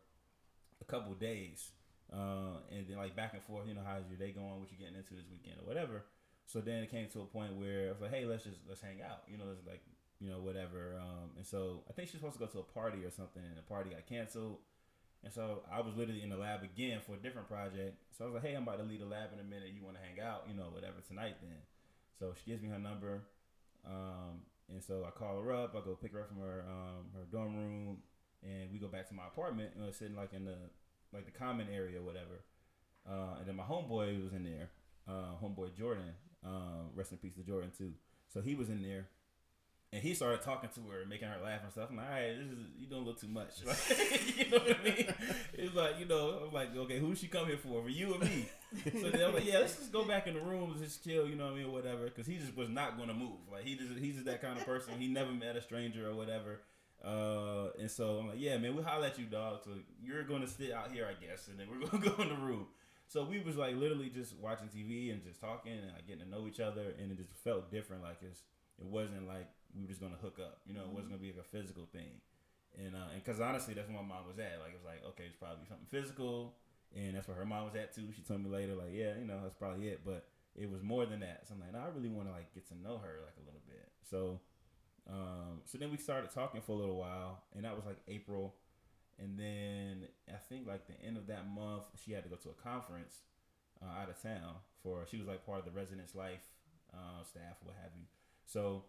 a couple of days, and then like back and forth, you know, how's your day going, what you getting into this weekend or whatever. So then it came to a point where I was like, hey, let's hang out, you know, let's like, you know, whatever. And so I think she's supposed to go to a party or something, and the party got canceled. And so I was literally in the lab again for a different project. So I was like, hey, I'm about to leave the lab in a minute. You want to hang out, you know, whatever, tonight then. So she gives me her number. And so I call her up. I go pick her up from her dorm room, and we go back to my apartment. And I was sitting like in the common area or whatever. And then my homeboy was in there. Homeboy Jordan. Rest in peace to Jordan too. So he was in there. And he started talking to her, making her laugh and stuff. I'm like, all right, you doing a little too much. Like, you know what I mean? It's like, you know, I'm like, okay, who she come here for you or me? So then I'm like, yeah, let's just go back in the room and just chill, you know what I mean, or whatever. Because he just was not going to move. Like, he's just that kind of person. He never met a stranger or whatever. And so I'm like, yeah, man, we'll holler at you, dog. So you're going to sit out here, I guess, and then we're going to go in the room. So we was like literally just watching TV and just talking and like getting to know each other. And it just felt different. Like it wasn't like we were just gonna hook up, you know. It wasn't gonna be like a physical thing, and because honestly, that's where my mom was at. Like it was like, okay, it's probably something physical, and that's where her mom was at too. She told me later, like, yeah, you know, that's probably it, but it was more than that. So I'm like, no, I really want to like get to know her like a little bit. So then we started talking for a little while, and that was like April, and then I think like the end of that month, she had to go to a conference out of town she was like part of the Residence Life staff, what have you. So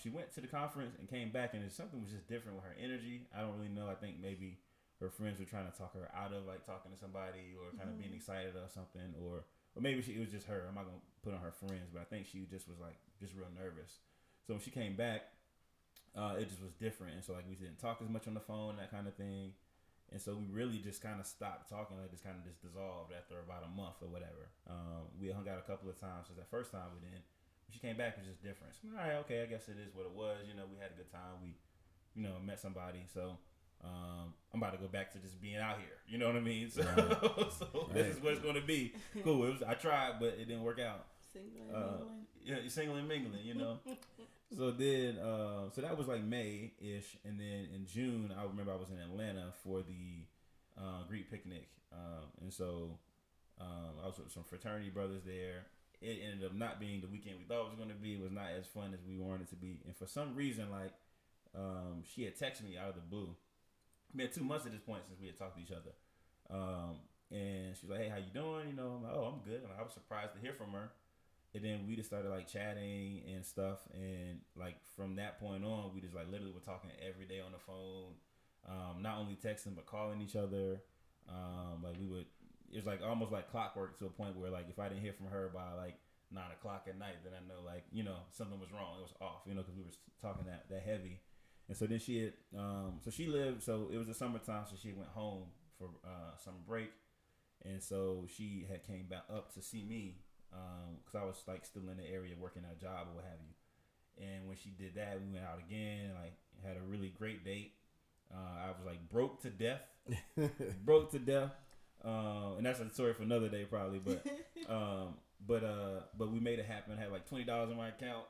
she went to the conference and came back, and something was just different with her energy. I don't really know. I think maybe her friends were trying to talk her out of like talking to somebody or kind of being excited or something, or maybe it was just her. I'm not gonna put on her friends, but I think she just was like just real nervous. So when she came back, it just was different, and so like we didn't talk as much on the phone, that kind of thing. And so we really just kind of stopped talking, like just kind of just dissolved after about a month or whatever. We hung out a couple of times since that first time we did. She came back, it was just different. So, all right, okay, I guess it is what it was. You know, we had a good time. We, you know, met somebody. So I'm about to go back to just being out here. You know what I mean? So, this is what it's going to be. Cool. I tried, but it didn't work out. Single and mingling. Yeah, you're single and mingling, you know. So then, so that was like May-ish. And then in June, I remember I was in Atlanta for the Greek picnic. And so I was with some fraternity brothers there. It ended up not being the weekend we thought it was going to be. It was not as fun as we wanted it to be. And for some reason, like, she had texted me out of the blue. We had 2 months at this point since we had talked to each other. And she was like, hey, how you doing? You know, I'm like, oh, I'm good. And I was surprised to hear from her. And then we just started, like, chatting and stuff. And, like, from that point on, we just, like, literally were talking every day on the phone. Not only texting, but calling each other. Like, we would... It was like almost like clockwork to a point where like if I didn't hear from her by like 9 o'clock at night, then I know like, you know, something was wrong. It was off, you know, because we were talking that heavy. And so then she had, so she lived, so it was the summertime, so she went home for summer break. And so she had came back up to see me because I was like still in the area working at a job or what have you. And when she did that, we went out again, like had a really great date. I was like broke to death. And that's a story for another day probably, but we made it happen. I had like $20 in my account,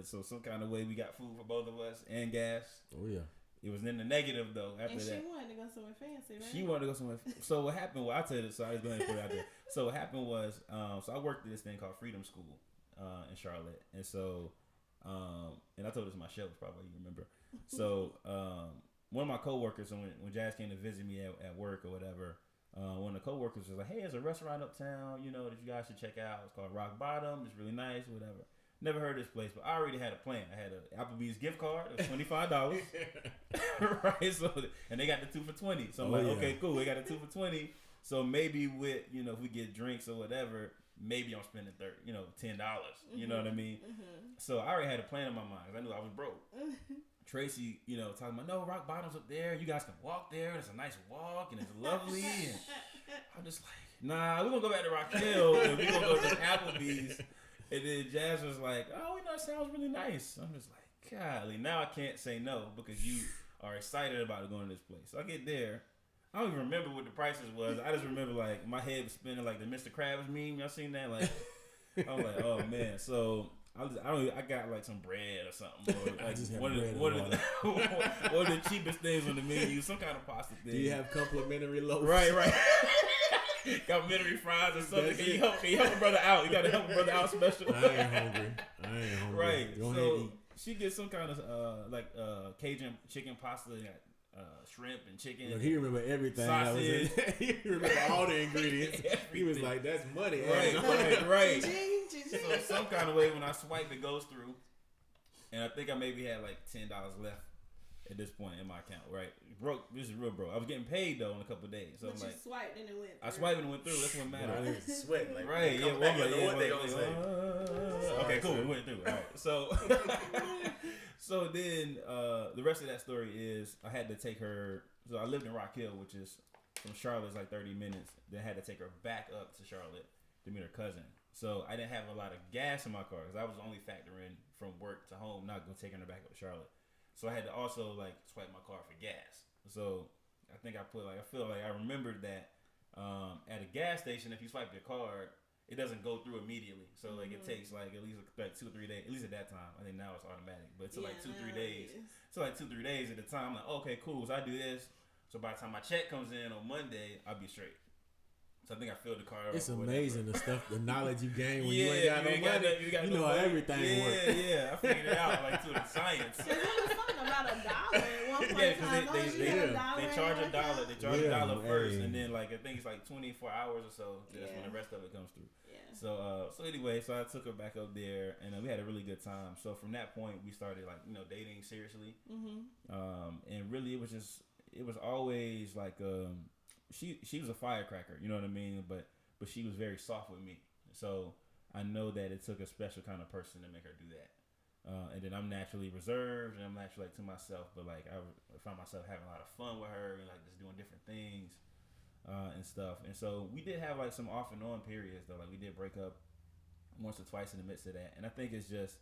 so some kind of way we got food for both of us and gas. Oh yeah. It was in the negative though. After and she that, wanted to go somewhere fancy, right? She wanted to go somewhere. So what happened? Well, I'll tell you this. So I was going to put it out there. So what happened was, so I worked at this thing called Freedom School in Charlotte, and so and I told this in my show, probably you remember. So one of my coworkers, when Jazz came to visit me at work or whatever. One of the coworkers was like, hey, there's a restaurant uptown, you know, that you guys should check out. It's called Rock Bottom. It's really nice, whatever. Never heard of this place, but I already had a plan. I had an Applebee's gift card. It was $25. Right? So, and they got the 2 for $20. So I'm okay, cool. We got a 2 for $20. So maybe with, you know, if we get drinks or whatever, maybe I'm spending $10. You know what I mean? So I already had a plan in my mind because I knew I was broke. Tracy, talking about, no, Rock Bottom's up there. You guys can walk there. It's a nice walk and it's lovely. And I'm just like, nah, we're going to go back to Rock Hill and we're going to go to Applebee's. And then Jazz was like, oh, that sounds really nice. I'm just like, golly, now I can't say no because you are excited about going to this place. So I get there. I don't even remember what the prices was. I just remember like my head was spinning like the Mr. Krabs meme. Y'all seen that? Like, I was like, oh man. So I got like some bread or something. Or like one of the cheapest things on the menu, some kind of pasta thing. Do you have complimentary loaves? Right. Complimentary fries or something. Can you help a brother out? You gotta help a brother out special. I ain't hungry. Right. Go ahead So and eat. she gets some kind of Cajun chicken pasta. Shrimp and chicken. Look, he remember everything. Sausage. He remember all the ingredients. He was like, "That's money." Right. So some kind of way when I swipe, it goes through, and I think I maybe had like $10 left at this point in my account. Right, broke. This is real broke. I was getting paid though in a couple of days. So but I'm you swiped and it went through. I swiped and it went through. That's what matters. I didn't sweat like Right. Yeah. Well, what they gonna say? Okay. Cool. It went through. All right. So. So then the rest of that story is I had to take her. So I lived in Rock Hill, which is from Charlotte, it's like 30 minutes. Then I had to take her back up to Charlotte to meet her cousin. So I didn't have a lot of gas in my car because I was only factoring from work to home, not going to take her back up to Charlotte. So I had to also like swipe my car for gas. So I think I feel like I remembered that at a gas station, if you swipe your card, it doesn't go through immediately. So like it takes like at least like 2 or 3 days. At least at that time. I think now it's automatic. But it's like 2-3 days. So like 2-3 days at a time. I'm like, okay, cool. So I do this. So by the time my check comes in on Monday, I'll be straight. So I think I filled the card. It's amazing the stuff, the knowledge you gain when you ain't got no money. You know how everything works. Yeah, I figured it out like to the science. It was something about $1 at one point. They charge $1. They charge $1 first, and then like I think it's like 24 hours or so. That's when the rest of it comes through. Yeah. So anyway, so I took her back up there, and we had a really good time. So from that point, we started like dating seriously. And really, it was always like she was a firecracker, you know what I mean? But she was very soft with me. So I know that it took a special kind of person to make her do that. And then I'm naturally reserved and I'm naturally like to myself, but like I found myself having a lot of fun with her and like just doing different things and stuff. And so we did have like some off and on periods though. Like we did break up once or twice in the midst of that. And I think it's just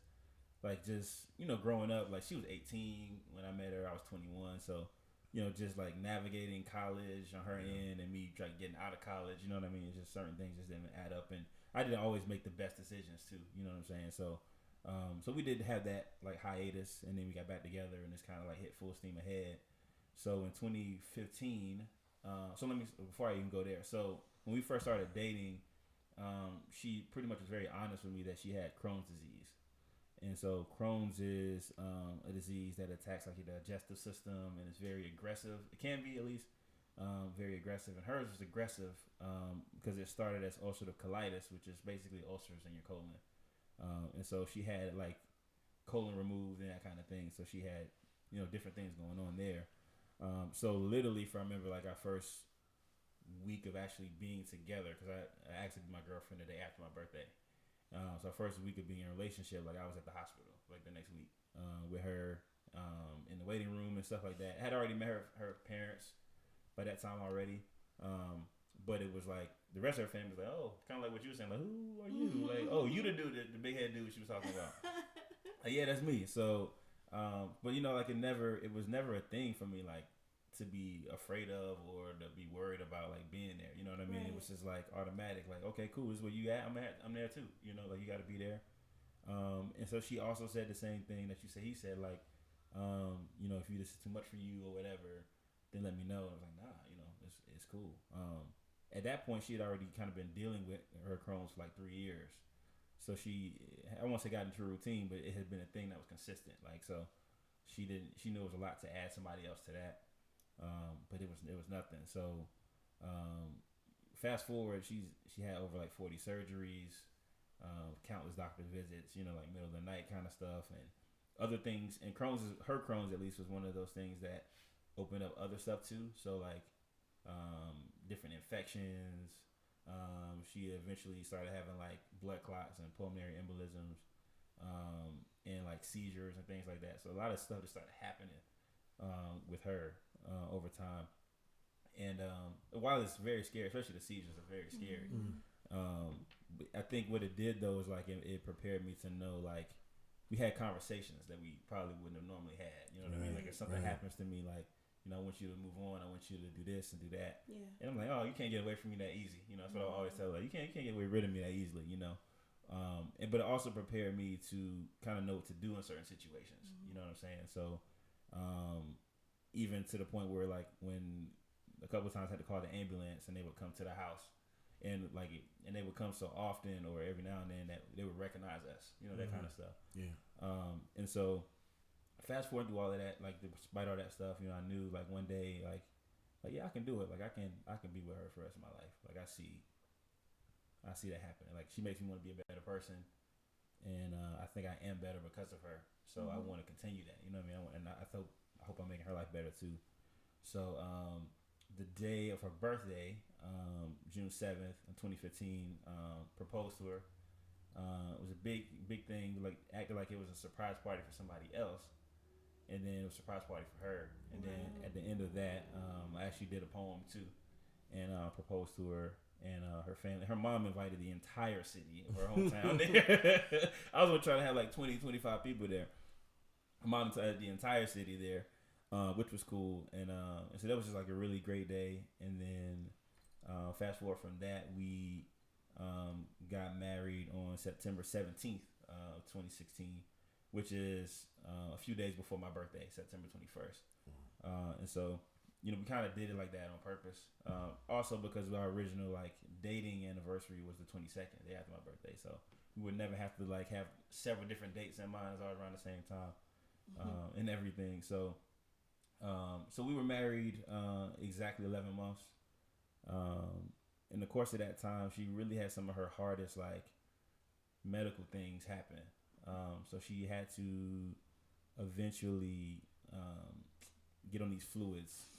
growing up, like she was 18 when I met her, I was 21. So just like navigating college on her end and me getting out of college, you know what I mean? It's just certain things just didn't add up, and I didn't always make the best decisions too, you know what I'm saying? So, so we did have that like hiatus, and then we got back together, and it's kind of like hit full steam ahead. So in 2015, before I even go there, so when we first started dating, she pretty much was very honest with me that she had Crohn's disease. And so Crohn's is a disease that attacks like your digestive system, and it's very aggressive. It can be at least very aggressive. And hers was aggressive because it started as ulcerative colitis, which is basically ulcers in your colon. And so she had like colon removed and that kind of thing. So she had different things going on there. So literally, I remember like our first week of actually being together, because I actually met my girlfriend the day after my birthday. So our first week of being in a relationship, like I was at the hospital like the next week with her in the waiting room and stuff like that. I had already met her parents by that time already, but it was like the rest of her family was like, oh, kind of like what you were saying, like, who are you? Like, oh, you the dude, the big head dude she was talking about. Like, yeah, that's me. So, but like it was never a thing for me like to be afraid of or to be worried about like being there, you know what I mean? Right. It was just like automatic, like, okay, cool, this is where you at, I'm there too, like you got to be there. And so she also said the same thing that he said, like, if this is too much for you or whatever, then let me know. I was like, nah, it's cool. At that point she had already kind of been dealing with her Crohn's for like 3 years, so I won't say got into a routine, but it had been a thing that was consistent. Like, so she knew it was a lot to add somebody else to that. But it was nothing. So, fast forward, she had over like 40 surgeries, countless doctor visits, like middle of the night kind of stuff, and other things. And her Crohn's at least was one of those things that opened up other stuff too. So like, different infections, She eventually started having like blood clots and pulmonary embolisms, and like seizures and things like that. So a lot of stuff just started happening with her over time. And while it's very scary, especially the seizures are very scary. I think what it did though is like it prepared me to know like we had conversations that we probably wouldn't have normally had. You know what I mean? Like if something happens to me, like I want you to move on. I want you to do this and do that. Yeah. And I'm like, oh, you can't get away from me that easy. That's what I always tell her. You can't get rid of me that easily. But it also prepared me to kind of know what to do in certain situations. You know what I'm saying? So, even to the point where like when a couple of times I had to call the ambulance and they would come to the house, and they would come so often or every now and then that they would recognize us. That kind of stuff. Yeah. And so. Fast forward through all of that, like despite all that stuff, I knew like one day, like yeah, I can do it. Like I can be with her for the rest of my life. Like I see that happening. Like she makes me want to be a better person, and I think I am better because of her. So I want to continue that. You know what I mean? I hope I'm making her life better too. So the day of her birthday, June 7th, in 2015, proposed to her. It was a big thing. Like acted like it was a surprise party for somebody else. And then it was a surprise party for her. And then at the end of that, I actually did a poem too, and proposed to her and her family. Her mom invited the entire city of her hometown there. I was gonna try to have like 20, 25 people there. Her mom invited the entire city there, which was cool. And so that was just like a really great day. And then fast forward from that, we got married on September 17th of 2016. Which is a few days before my birthday, September 21st. And so, we kind of did it like that on purpose. Also because our original like dating anniversary was the 22nd, day after my birthday. So we would never have to like have several different dates in mind all around the same time, and everything. So we were married exactly 11 months. In the course of that time, she really had some of her hardest like medical things happen. So she had to eventually get on these fluids.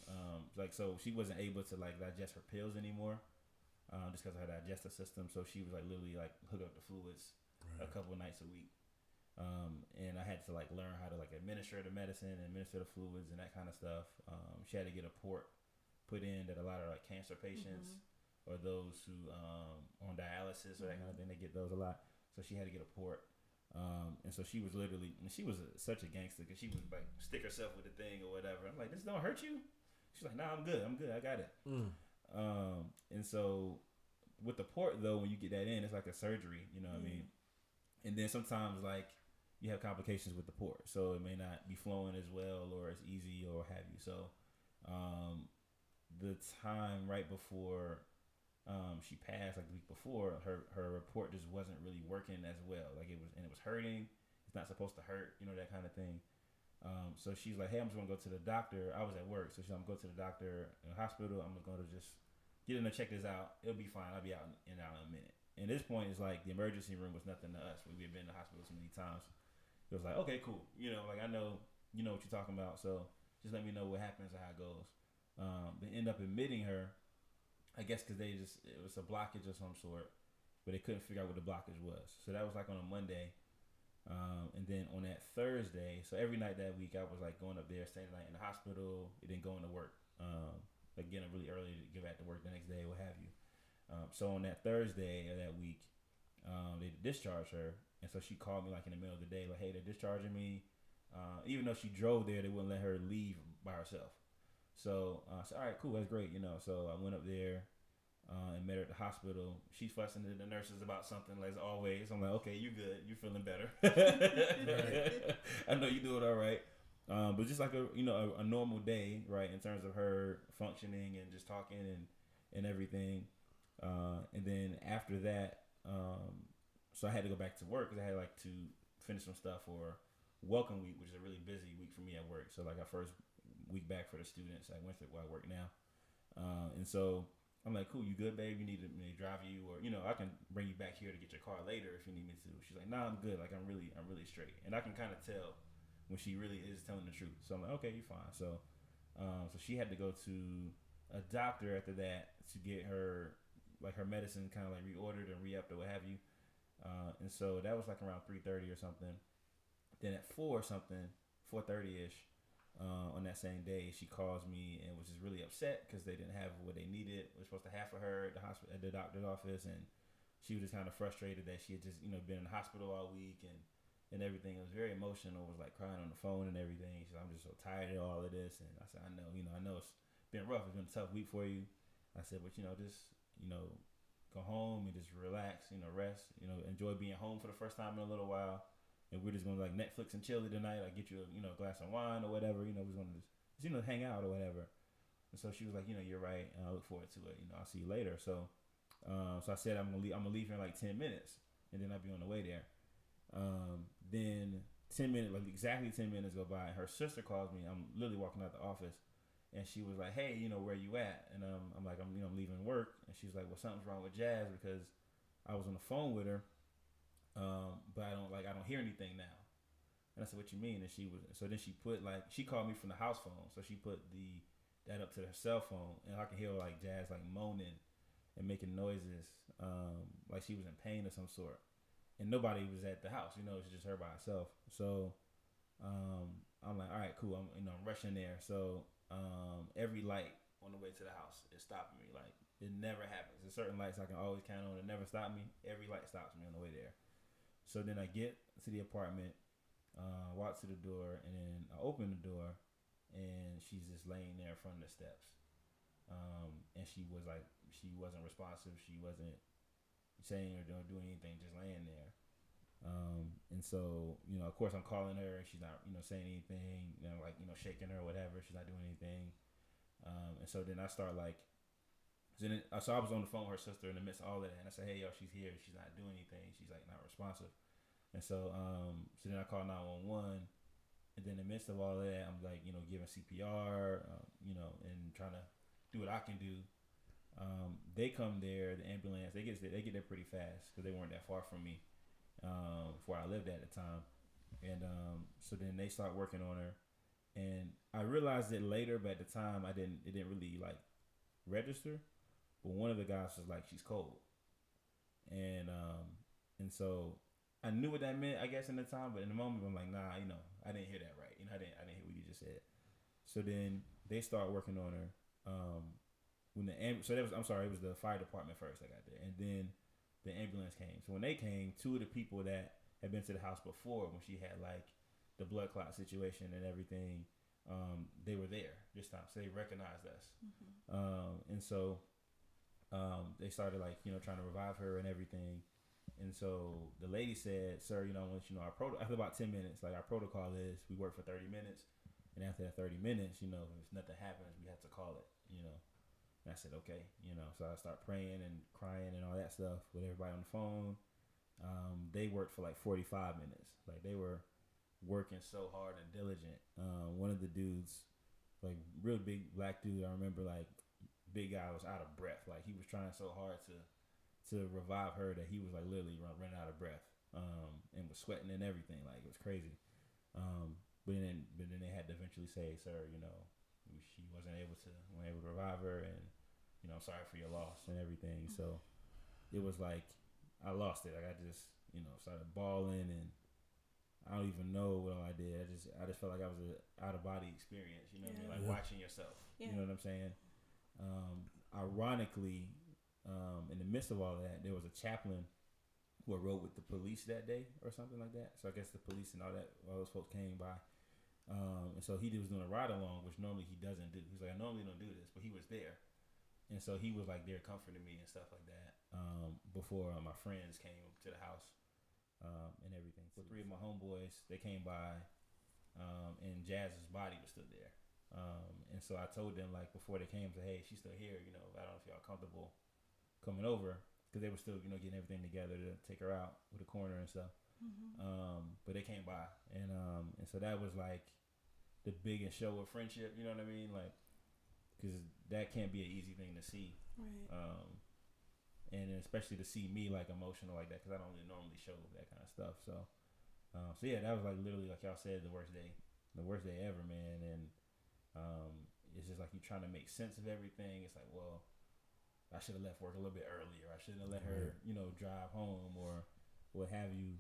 So she wasn't able to like digest her pills anymore, just because of her digestive system. So she was like literally like hook up the fluids a couple of nights a week. And I had to like learn how to like administer the medicine, administer the fluids, and that kind of stuff. She had to get a port put in that a lot of like cancer patients or those who on dialysis or that kind of thing, they get those a lot. So she had to get a port. And so she was literally, she was such a gangster because she would like stick herself with the thing or whatever. I'm like, this don't hurt you? She's like, nah, I'm good, I got it. And so with the port though, when you get that in, it's like a surgery, you know what I mean? And then sometimes like you have complications with the port, so it may not be flowing as well or as easy or have you. So the time right before she passed, like the week before, her report just wasn't really working as well. Like it was hurting. It's not supposed to hurt, that kind of thing. So she's like, hey, I'm just gonna go to the doctor. I was at work, so she's like, I'm gonna go to the doctor in the hospital. I'm gonna just get in there, check this out. It'll be fine. I'll be out in a minute. And this point is like the emergency room was nothing to us. We had been in the hospital so many times. It was like, okay, cool. Like I know, what you're talking about. So just let me know what happens and how it goes. They end up admitting her. I guess because it was a blockage of some sort, but they couldn't figure out what the blockage was. So that was like on a Monday. And then on that Thursday, so every night that week, I was like going up there, staying the night in the hospital, and then going to work. Like getting up really early to get back to work the next day, what have you. So on that Thursday of that week, they discharged her. And so she called me like in the middle of the day, like, hey, they're discharging me. Even though she drove there, they wouldn't let her leave by herself. So I said, all right, cool, that's great, So I went up there and met her at the hospital. She's fussing to the nurses about something, as always. I'm like, okay, you good, you feeling better. I know you doing all right. But just like a normal day, right, in terms of her functioning and just talking and everything. And then after that, so I had to go back to work because I had like to finish some stuff for Welcome Week, which is a really busy week for me at work. So like our first week back for the students I went through where I work now. And so I'm like, cool, you good, babe? You need me to drive you, or I can bring you back here to get your car later if you need me to. She's like, nah, I'm good. Like I'm really straight. And I can kind of tell when she really is telling the truth. So I'm like, okay, you're fine. So she had to go to a doctor after that to get her like her medicine kind of like reordered and re-upped or what have you. And so that was like around 3:30 or something. Then at 4 or something, 4:30 ish, on that same day, she calls me and was just really upset because they didn't have what they needed. We were supposed to have for her at the hospital, at the doctor's office, and she was just kind of frustrated that she had just been in the hospital all week and everything. It was very emotional. Was like crying on the phone and everything. She said, "I'm just so tired of all of this." And I said, "I know it's been rough. It's been a tough week for you." I said, "But just go home and just relax. Rest. Enjoy being home for the first time in a little while." And we're just gonna like Netflix and chill tonight. Like get you a glass of wine or whatever. We're gonna just hang out or whatever. And so she was like, "You're right. And I look forward to it. I'll see you later." So I said I'm gonna leave here in like 10 minutes, and then I'll be on the way there. Then 10 minutes, like exactly 10 minutes go by, and her sister calls me. I'm literally walking out the office, and she was like, "Hey, where you at?" And I'm like, I'm leaving work, and she's like, "Well, something's wrong with Jazz because I was on the phone with her, but I don't hear anything now." And I said, "What you mean?" And then she put she called me from the house phone, so she put that up to her cell phone, and I can hear like Jazz like moaning and making noises, like she was in pain of some sort. And nobody was at the house, it was just her by herself. So I'm like, all right, cool. I'm rushing there. So every light on the way to the house is stopping me. Like it never happens. There's certain lights I can always count on that never stop me. Every light stops me on the way there. So then I get to the apartment, walk to the door, and then I open the door, and she's just laying there in front of the steps. And she wasn't responsive. She wasn't saying or doing anything, just laying there. And so, of course I'm calling her and she's not, saying anything, shaking her or whatever. She's not doing anything. And so then I start so I was on the phone with her sister in the midst of all of that. And I said, "Hey, yo, she's here. She's not doing anything. She's like not responsive." And so, so then I call 911. And then in the midst of all of that, I'm like, giving CPR, and trying to do what I can do. They come there, the ambulance, they get there pretty fast because they weren't that far from me, where I lived at the time. And so then they start working on her, and I realized it later, but at the time it didn't really like register. But one of the guys was like, "She's cold," and so I knew what that meant, I guess, in the time. But in the moment, I'm like, nah, I didn't hear that right. I didn't hear what you just said. So then they start working on her. It was the fire department first that got there, and then the ambulance came. So when they came, 2 of the people that had been to the house before, when she had like the blood clot situation and everything, they were there this time, so they recognized us. And so they started trying to revive her and everything. And so the lady said, "Sir, I want you to know after about 10 minutes, like our protocol is we work for 30 minutes, and after that 30 minutes, if nothing happens, we have to call it, And I said, "Okay," so I start praying and crying and all that stuff with everybody on the phone. They worked for like 45 minutes. Like they were working so hard and diligent. One of the dudes, like real big black dude, I remember like big guy was out of breath. Like he was trying so hard to revive her that he was like literally running out of breath, and was sweating and everything. Like it was crazy. But then they had to eventually say, "Sir, she wasn't able to revive her, and I'm sorry for your loss and everything." So it was like I lost it. Like I just started bawling, and I don't even know what all I did. I just felt like I was an out of body experience. You know what I mean? Like watching yourself. Yeah. You know what I'm saying? Ironically, in the midst of all that, there was a chaplain who rode with the police that day or something like that. So I guess the police and all those folks came by. And so he was doing a ride along, which normally he doesn't do. He's like, "I normally don't do this," but he was there. And so he was like there comforting me and stuff like that, before my friends came to the house, and everything. So 3 of my homeboys, they came by, and Jazz's body was still there. And so I told them before they came, "Hey, she's still here. I don't know if y'all comfortable coming over," because they were still getting everything together to take her out with the coroner and stuff. But they came by, and so that was like the biggest show of friendship. You know what I mean? Because that can't be an easy thing to see, right? And especially to see me emotional like that, because I don't really normally show that kind of stuff. So yeah, that was literally like y'all said, the worst day ever, man. And it's just you're trying to make sense of everything. It's well, I should have left work a little bit earlier. I shouldn't have let her, drive home or what have you.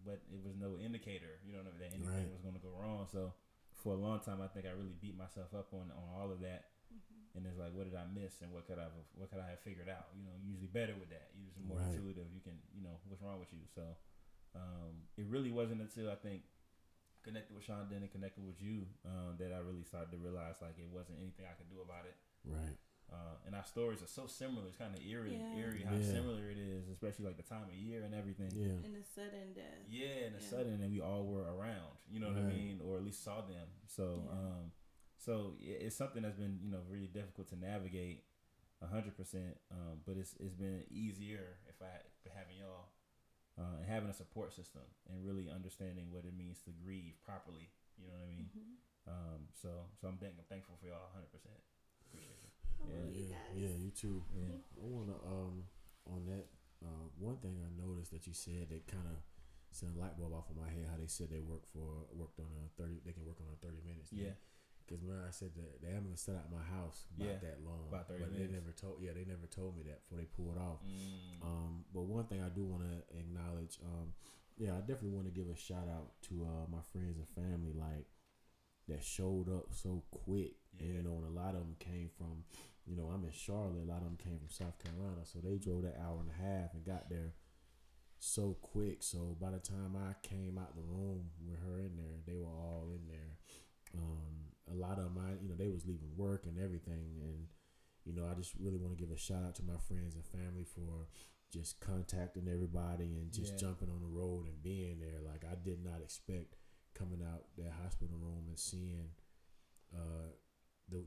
But it was no indicator, that anything was going to go wrong. So for a long time, I think I really beat myself up on all of that. And it's like, what did I miss, and what could I have figured out? Usually better with that. Usually more intuitive. You can, what's wrong with you? So it really wasn't until I think connected with Shonda and connected with you that I really started to realize like it wasn't anything I could do about it. Right. And our stories are so similar. It's kind of eerie how similar it is, especially like the time of year and everything. Yeah. And the sudden death. Yeah, and the sudden, and we all were around. You know what I mean, or at least saw them. So, so it's something that's been really difficult to navigate, 100%. But it's been easier for having y'all and having a support system and really understanding what it means to grieve properly. You know what I mean? So I'm thankful for y'all, 100%. Appreciate it. Yeah, you too. Yeah. I wanna on that one thing I noticed that you said that kind of sent a light bulb off of my head. How they said they worked on a 30. They can work on a 30 minutes. Yeah. Because remember I said that the ambulance set out my house about that long. About 30 but minutes. They never told me that before they pulled off. But one thing I do want to acknowledge, I definitely want to give a shout out to my friends and family that showed up so quick. And, and a lot of them came from, I'm in Charlotte. A lot of them came from South Carolina, so they drove that hour and a half and got there so quick. So by the time I came out the room with her in there, they were all in there. A lot of them, they was leaving work and everything, and I just really want to give a shout out to my friends and family for just contacting everybody and just jumping on the road and being there. Like, I did not expect coming out that hospital room and seeing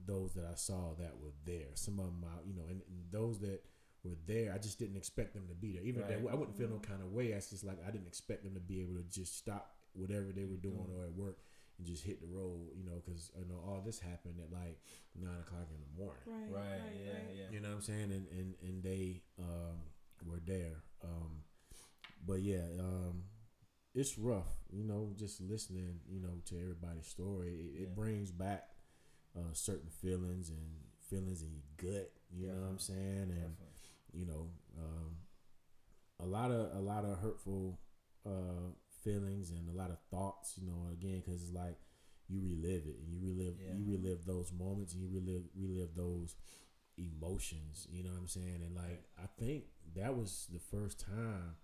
those that I saw that were there. Some of them, and those that were there, I just didn't expect them to be there. Even if I wouldn't feel no kind of way. It's just like I didn't expect them to be able to just stop whatever they were doing or at work and just hit the road, because all this happened at like 9 o'clock in the morning. Right. Yeah. You know what I'm saying? And they were there. But yeah, it's rough, just listening, to everybody's story. It brings back certain feelings in your gut. You know what I'm saying? And a lot of hurtful feelings and a lot of thoughts. Again, because it's like you relive it and you relive those moments and you relive those emotions. You know what I'm saying? And like I think that was the first time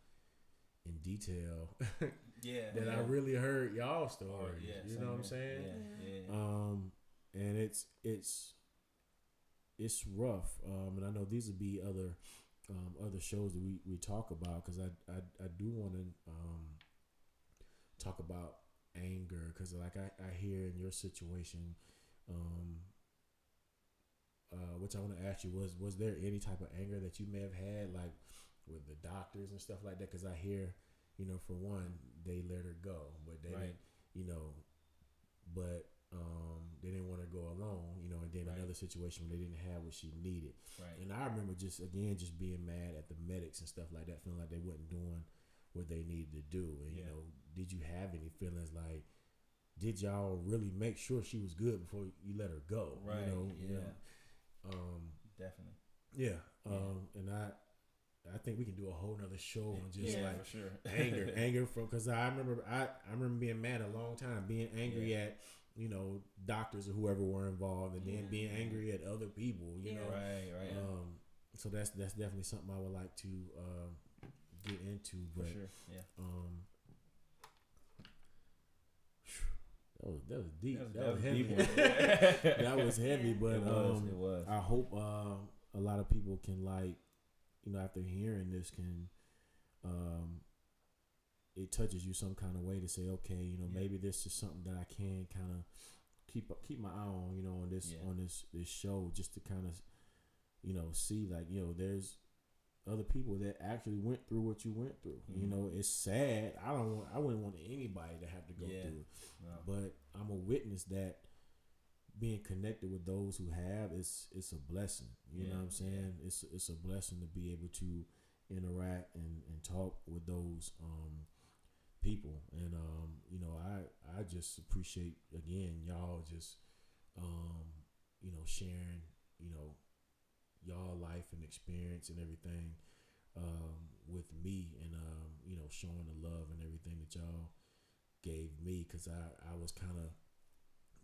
in detail that I really heard y'all stories. You know what I'm saying? And it's rough. And I know these will be other shows that we talk about, because I do want to talk about anger, because like I hear in your situation, which I want to ask you, was there any type of anger that you may have had like with the doctors and stuff like that? Because I hear, for one, they let her go, but they didn't, but they didn't want to go alone, and then another situation where they didn't have what she needed. And I remember just being mad at the medics and stuff like that, feeling like they wasn't doing what they needed to do. And did you have any feelings like, did y'all really make sure she was good before you let her go? Definitely. And I think we can do a whole nother show on just for sure. anger from, because I remember being mad a long time, being angry at doctors or whoever were involved, and then being angry at other people. Right. So that's definitely something I would like to get into. But for sure. That was deep. That was heavy. Deep That was heavy, but it was. I hope a lot of people can, like, after hearing this, can it touches you some kind of way to say, okay, maybe this is something that I can kind of keep my eye on, on this show, just to kind of see, like, there's other people that actually went through what you went through. It's sad. I wouldn't want anybody to have to go through it. No. But I'm a witness that being connected with those who have, it's a blessing. You know what I'm saying? It's a blessing to be able to interact and talk with those people. And I just appreciate, again, y'all just sharing y'all life and experience and everything with me, and showing the love and everything that y'all gave me, because I was kind of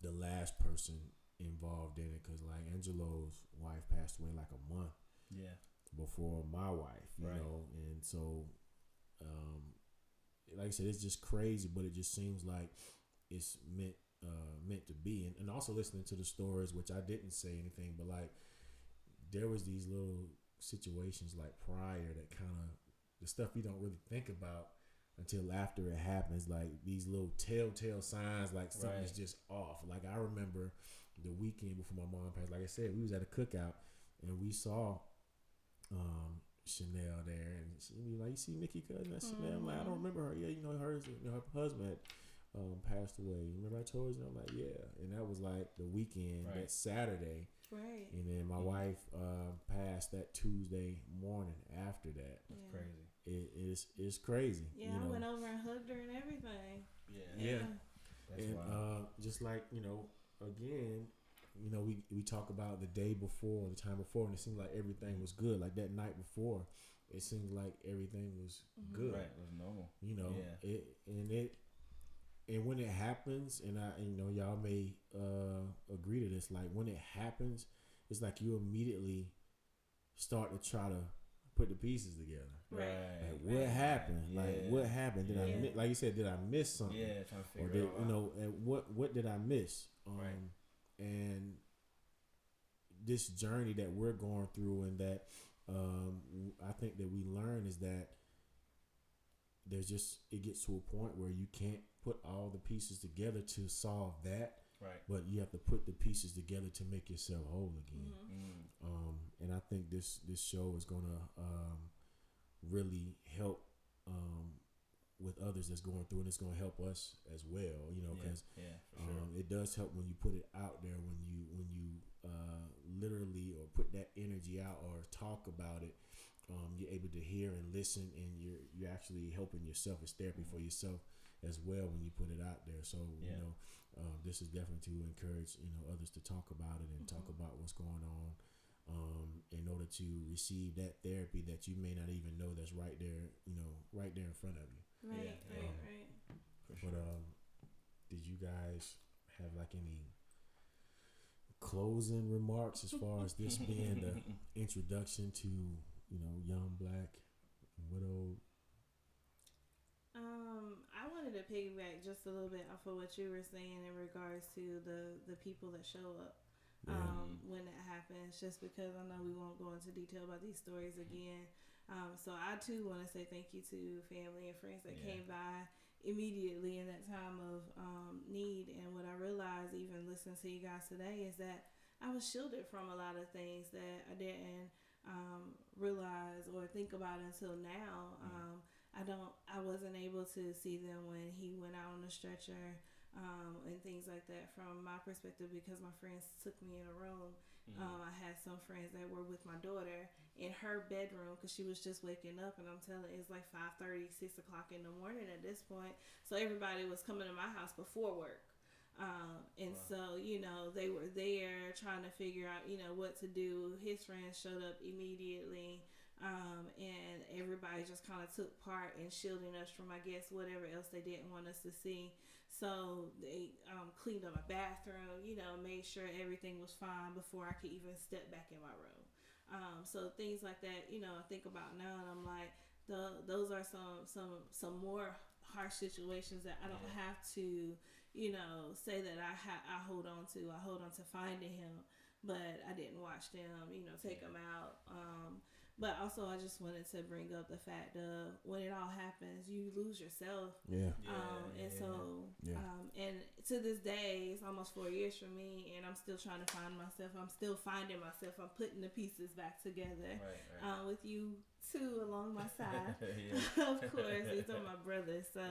the last person involved in it, because like Angelo's wife passed away like a month before my wife, you know, and so like I said, it's just crazy, but it just seems like it's meant to be. And also listening to the stories, which I didn't say anything, but like there was these little situations like prior that kind of the stuff you don't really think about until after it happens, like these little telltale signs like something's just off. Like I remember the weekend before my mom passed, like I said, we was at a cookout and we saw Chanel there, and she be like, "You see Mickey cousin?" That's Chanel. I'm like, "I don't remember her." Yeah, her husband had passed away. Remember I told you? I'm like, "Yeah," and that was like the weekend, that Saturday. Right. And then my wife passed that Tuesday morning after that. That's crazy. It's crazy. Yeah, I went over and hugged her and everything. Yeah. That's and wild. Just like, again, we talk about the day before, the time before, and it seemed like everything was good. Like that night before, it seemed like everything was good. Right, it was normal. And when it happens, and y'all may agree to this, like when it happens, it's like you immediately start to try to put the pieces together. Right. Like what happened? Yeah. Like what happened? Did I like you said? Did I miss something? Yeah, trying to figure it out. And what did I miss? And this journey that we're going through, and that I think that we learn, is that it gets to a point where you can't put all the pieces together to solve that. Right. But you have to put the pieces together to make yourself whole again. And I think this show is gonna really help with others that's going through, and it's gonna help us as well. Because it does help when you put it out there, when you literally or put that energy out or talk about it. You're able to hear and listen, and you're actually helping yourself. It's therapy for yourself as well when you put it out there. So this is definitely to encourage others to talk about it and talk about what's going on, in order to receive that therapy that you may not even know that's right there, right there in front of you. Right. But did you guys have like any closing remarks as far as this being the introduction to young black widowed? I wanted to piggyback just a little bit off of what you were saying in regards to the people that show up when that happens, just because I know we won't go into detail about these stories again. So I too want to say thank you to family and friends that came by immediately in that time of need. And what I realized, even listening to you guys today, is that I was shielded from a lot of things that I didn't realize or think about until now. I wasn't able to see them when he went out on the stretcher and things like that from my perspective, because my friends took me in a room. I had some friends that were with my daughter in her bedroom because she was just waking up, and I'm telling you, it's like 5:30, 6 o'clock in the morning at this point. So everybody was coming to my house before work. So, they were there trying to figure out, what to do. His friends showed up immediately. And everybody just kind of took part in shielding us from, I guess, whatever else they didn't want us to see. So they cleaned up my bathroom, made sure everything was fine before I could even step back in my room. So things like that, I think about now, and I'm like, those are some more harsh situations that I don't have to, say that I hold on to. I hold on to finding him, but I didn't watch them, take him out. But also, I just wanted to bring up the fact of when it all happens, you lose yourself. And to this day, it's almost 4 years for me, and I'm still trying to find myself. I'm still finding myself. I'm putting the pieces back together. With you too along my side. Of course, these are my brothers. So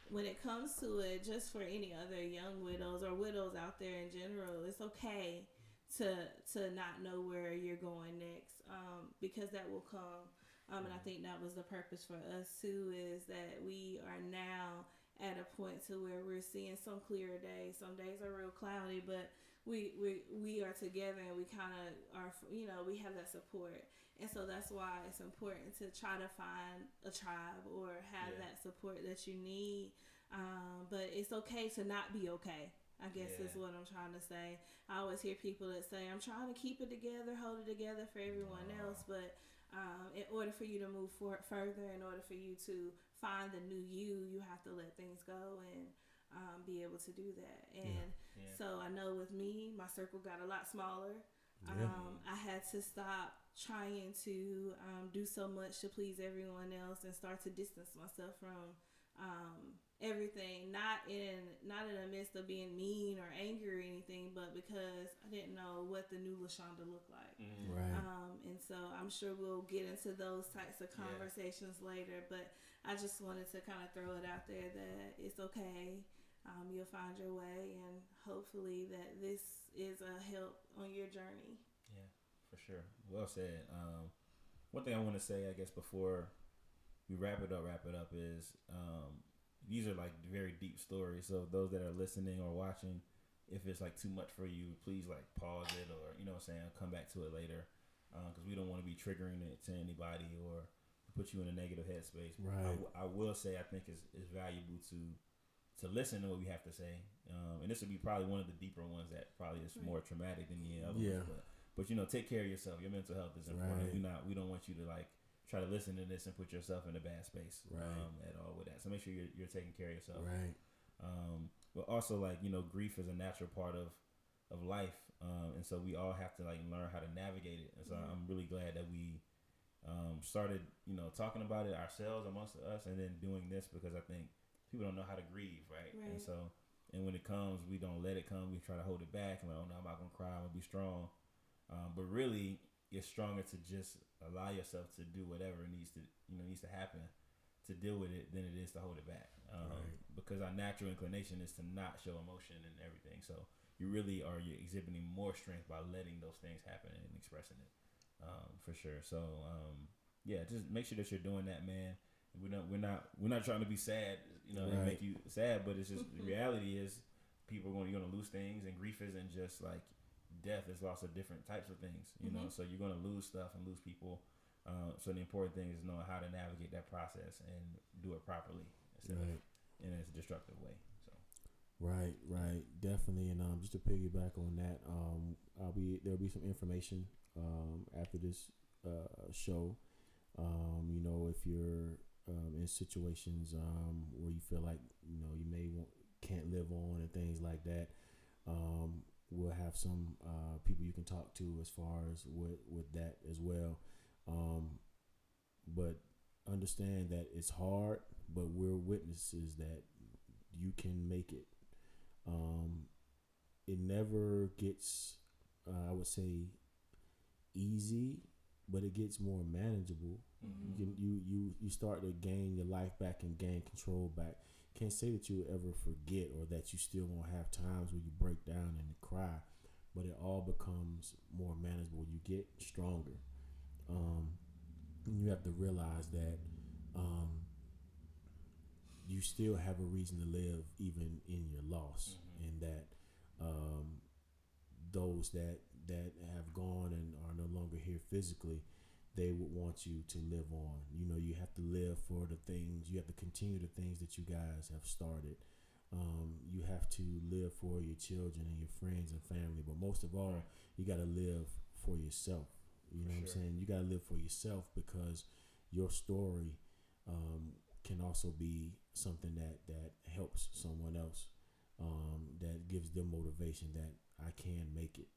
when it comes to it, just for any other young widows or widows out there in general, it's okay to not know where you're going next, because that will come. And I think that was the purpose for us too, is that we are now at a point to where we're seeing some clearer days. Some days are real cloudy, but we are together and we kind of are, we have that support. And so that's why it's important to try to find a tribe or have that support that you need. But it's okay to not be okay, I guess is what I'm trying to say. I always hear people that say, I'm trying to keep it together, hold it together for everyone else. But in order for you to move further, in order for you to find the new you have to let things go and be able to do that. And so I know with me, my circle got a lot smaller. I had to stop trying to do so much to please everyone else and start to distance myself from everything, not in the midst of being mean or angry or anything, but because I didn't know what the new LaShonda looked like. Right. And so I'm sure we'll get into those types of conversations later, but I just wanted to kind of throw it out there that it's okay. You'll find your way, and hopefully that this is a help on your journey. Yeah, for sure. Well said. One thing I want to say, I guess, before we wrap it up is these are like very deep stories. So those that are listening or watching, if it's like too much for you, please like pause it, or come back to it later, because we don't want to be triggering it to anybody or put you in a negative headspace. Right. I will say I think it's valuable to listen to what we have to say, and this would be probably one of the deeper ones that probably is more traumatic than the other ones. But take care of yourself. Your mental health is important. We don't want you to like try to listen to this and put yourself in a bad space at all with that. So make sure you're taking care of yourself. Right. But also like grief is a natural part of life, and so we all have to like learn how to navigate it. And so I'm really glad that we started talking about it ourselves amongst us, and then doing this, because I think people don't know how to grieve, right? And so, and when it comes, we don't let it come. We try to hold it back. And like, oh no, I'm not gonna cry. I'm gonna be strong. But really, it's stronger to just allow yourself to do whatever needs to happen to deal with it than it is to hold it back. Because our natural inclination is to not show emotion and everything. So you're exhibiting more strength by letting those things happen and expressing it, for sure. So just make sure that you're doing that, man. We're not trying to be sad, and make you sad, but it's just the reality is you're gonna lose things, and grief isn't just like death. There's lots of different types of things, so you're gonna lose stuff and lose people. So the important thing is knowing how to navigate that process and do it properly instead of in a destructive way. So right, definitely. And just to piggyback on that, there'll be some information after this show. If you're in situations where you feel like you can't live on and things like that, we'll have some people you can talk to as far as with that as well. But understand that it's hard, but we're witnesses that you can make it. It never gets, I would say, easy, but it gets more manageable. You start to gain your life back and gain control back. Can't say that you ever forget or that you still won't have times where you break down and cry, but it all becomes more manageable. You get stronger. You have to realize that you still have a reason to live even in your loss, and that those that have gone and are no longer here physically, they would want you to live on. You have to live for the things. You have to continue the things that you guys have started. You have to live for your children and your friends and family, but most of all, you got to live for yourself. You know what I'm saying? You got to live for yourself, because your story can also be something that helps someone else, that gives them motivation that I can make it.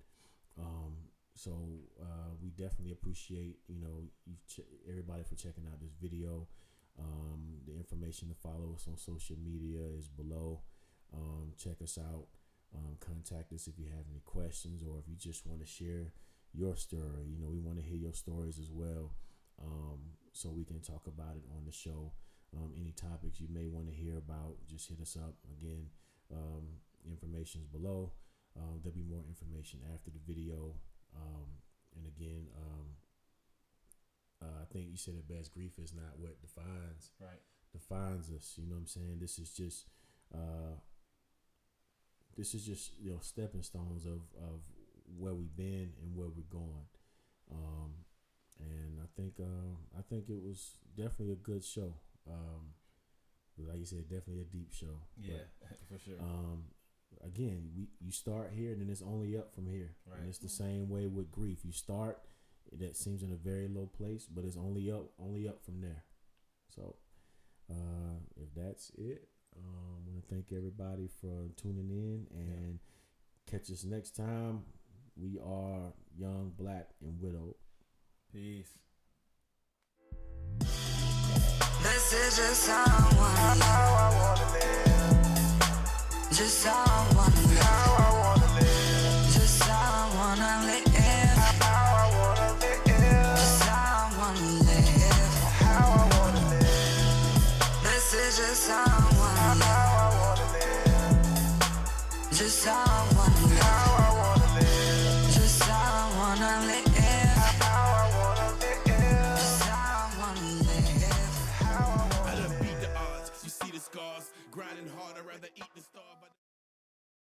So we definitely appreciate everybody for checking out this video. The information to follow us on social media is below. Check us out. Contact us if you have any questions, or if you just want to share your story. We want to hear your stories as well, so we can talk about it on the show. Any topics you may want to hear about, just hit us up. Again, information is below. There'll be more information after the video. And again, I think you said it best. Grief is not what defines us. You know what I'm saying? This is just this is just stepping stones of where we've been and where we're going. And I think it was definitely a good show. Like you said, definitely a deep show. Yeah, for sure. Again, you start here and then it's only up from here. Right. And it's the same way with grief. You start, that seems in a very low place, but it's only up from there. So if that's it, I want to thank everybody for tuning in and catch us next time. We are Young, Black, and Widowed. Peace. This is just how I wanna live. Just how I wanna live. Just how I wanna live. Just how I wanna live. This is just how I wanna live. Just how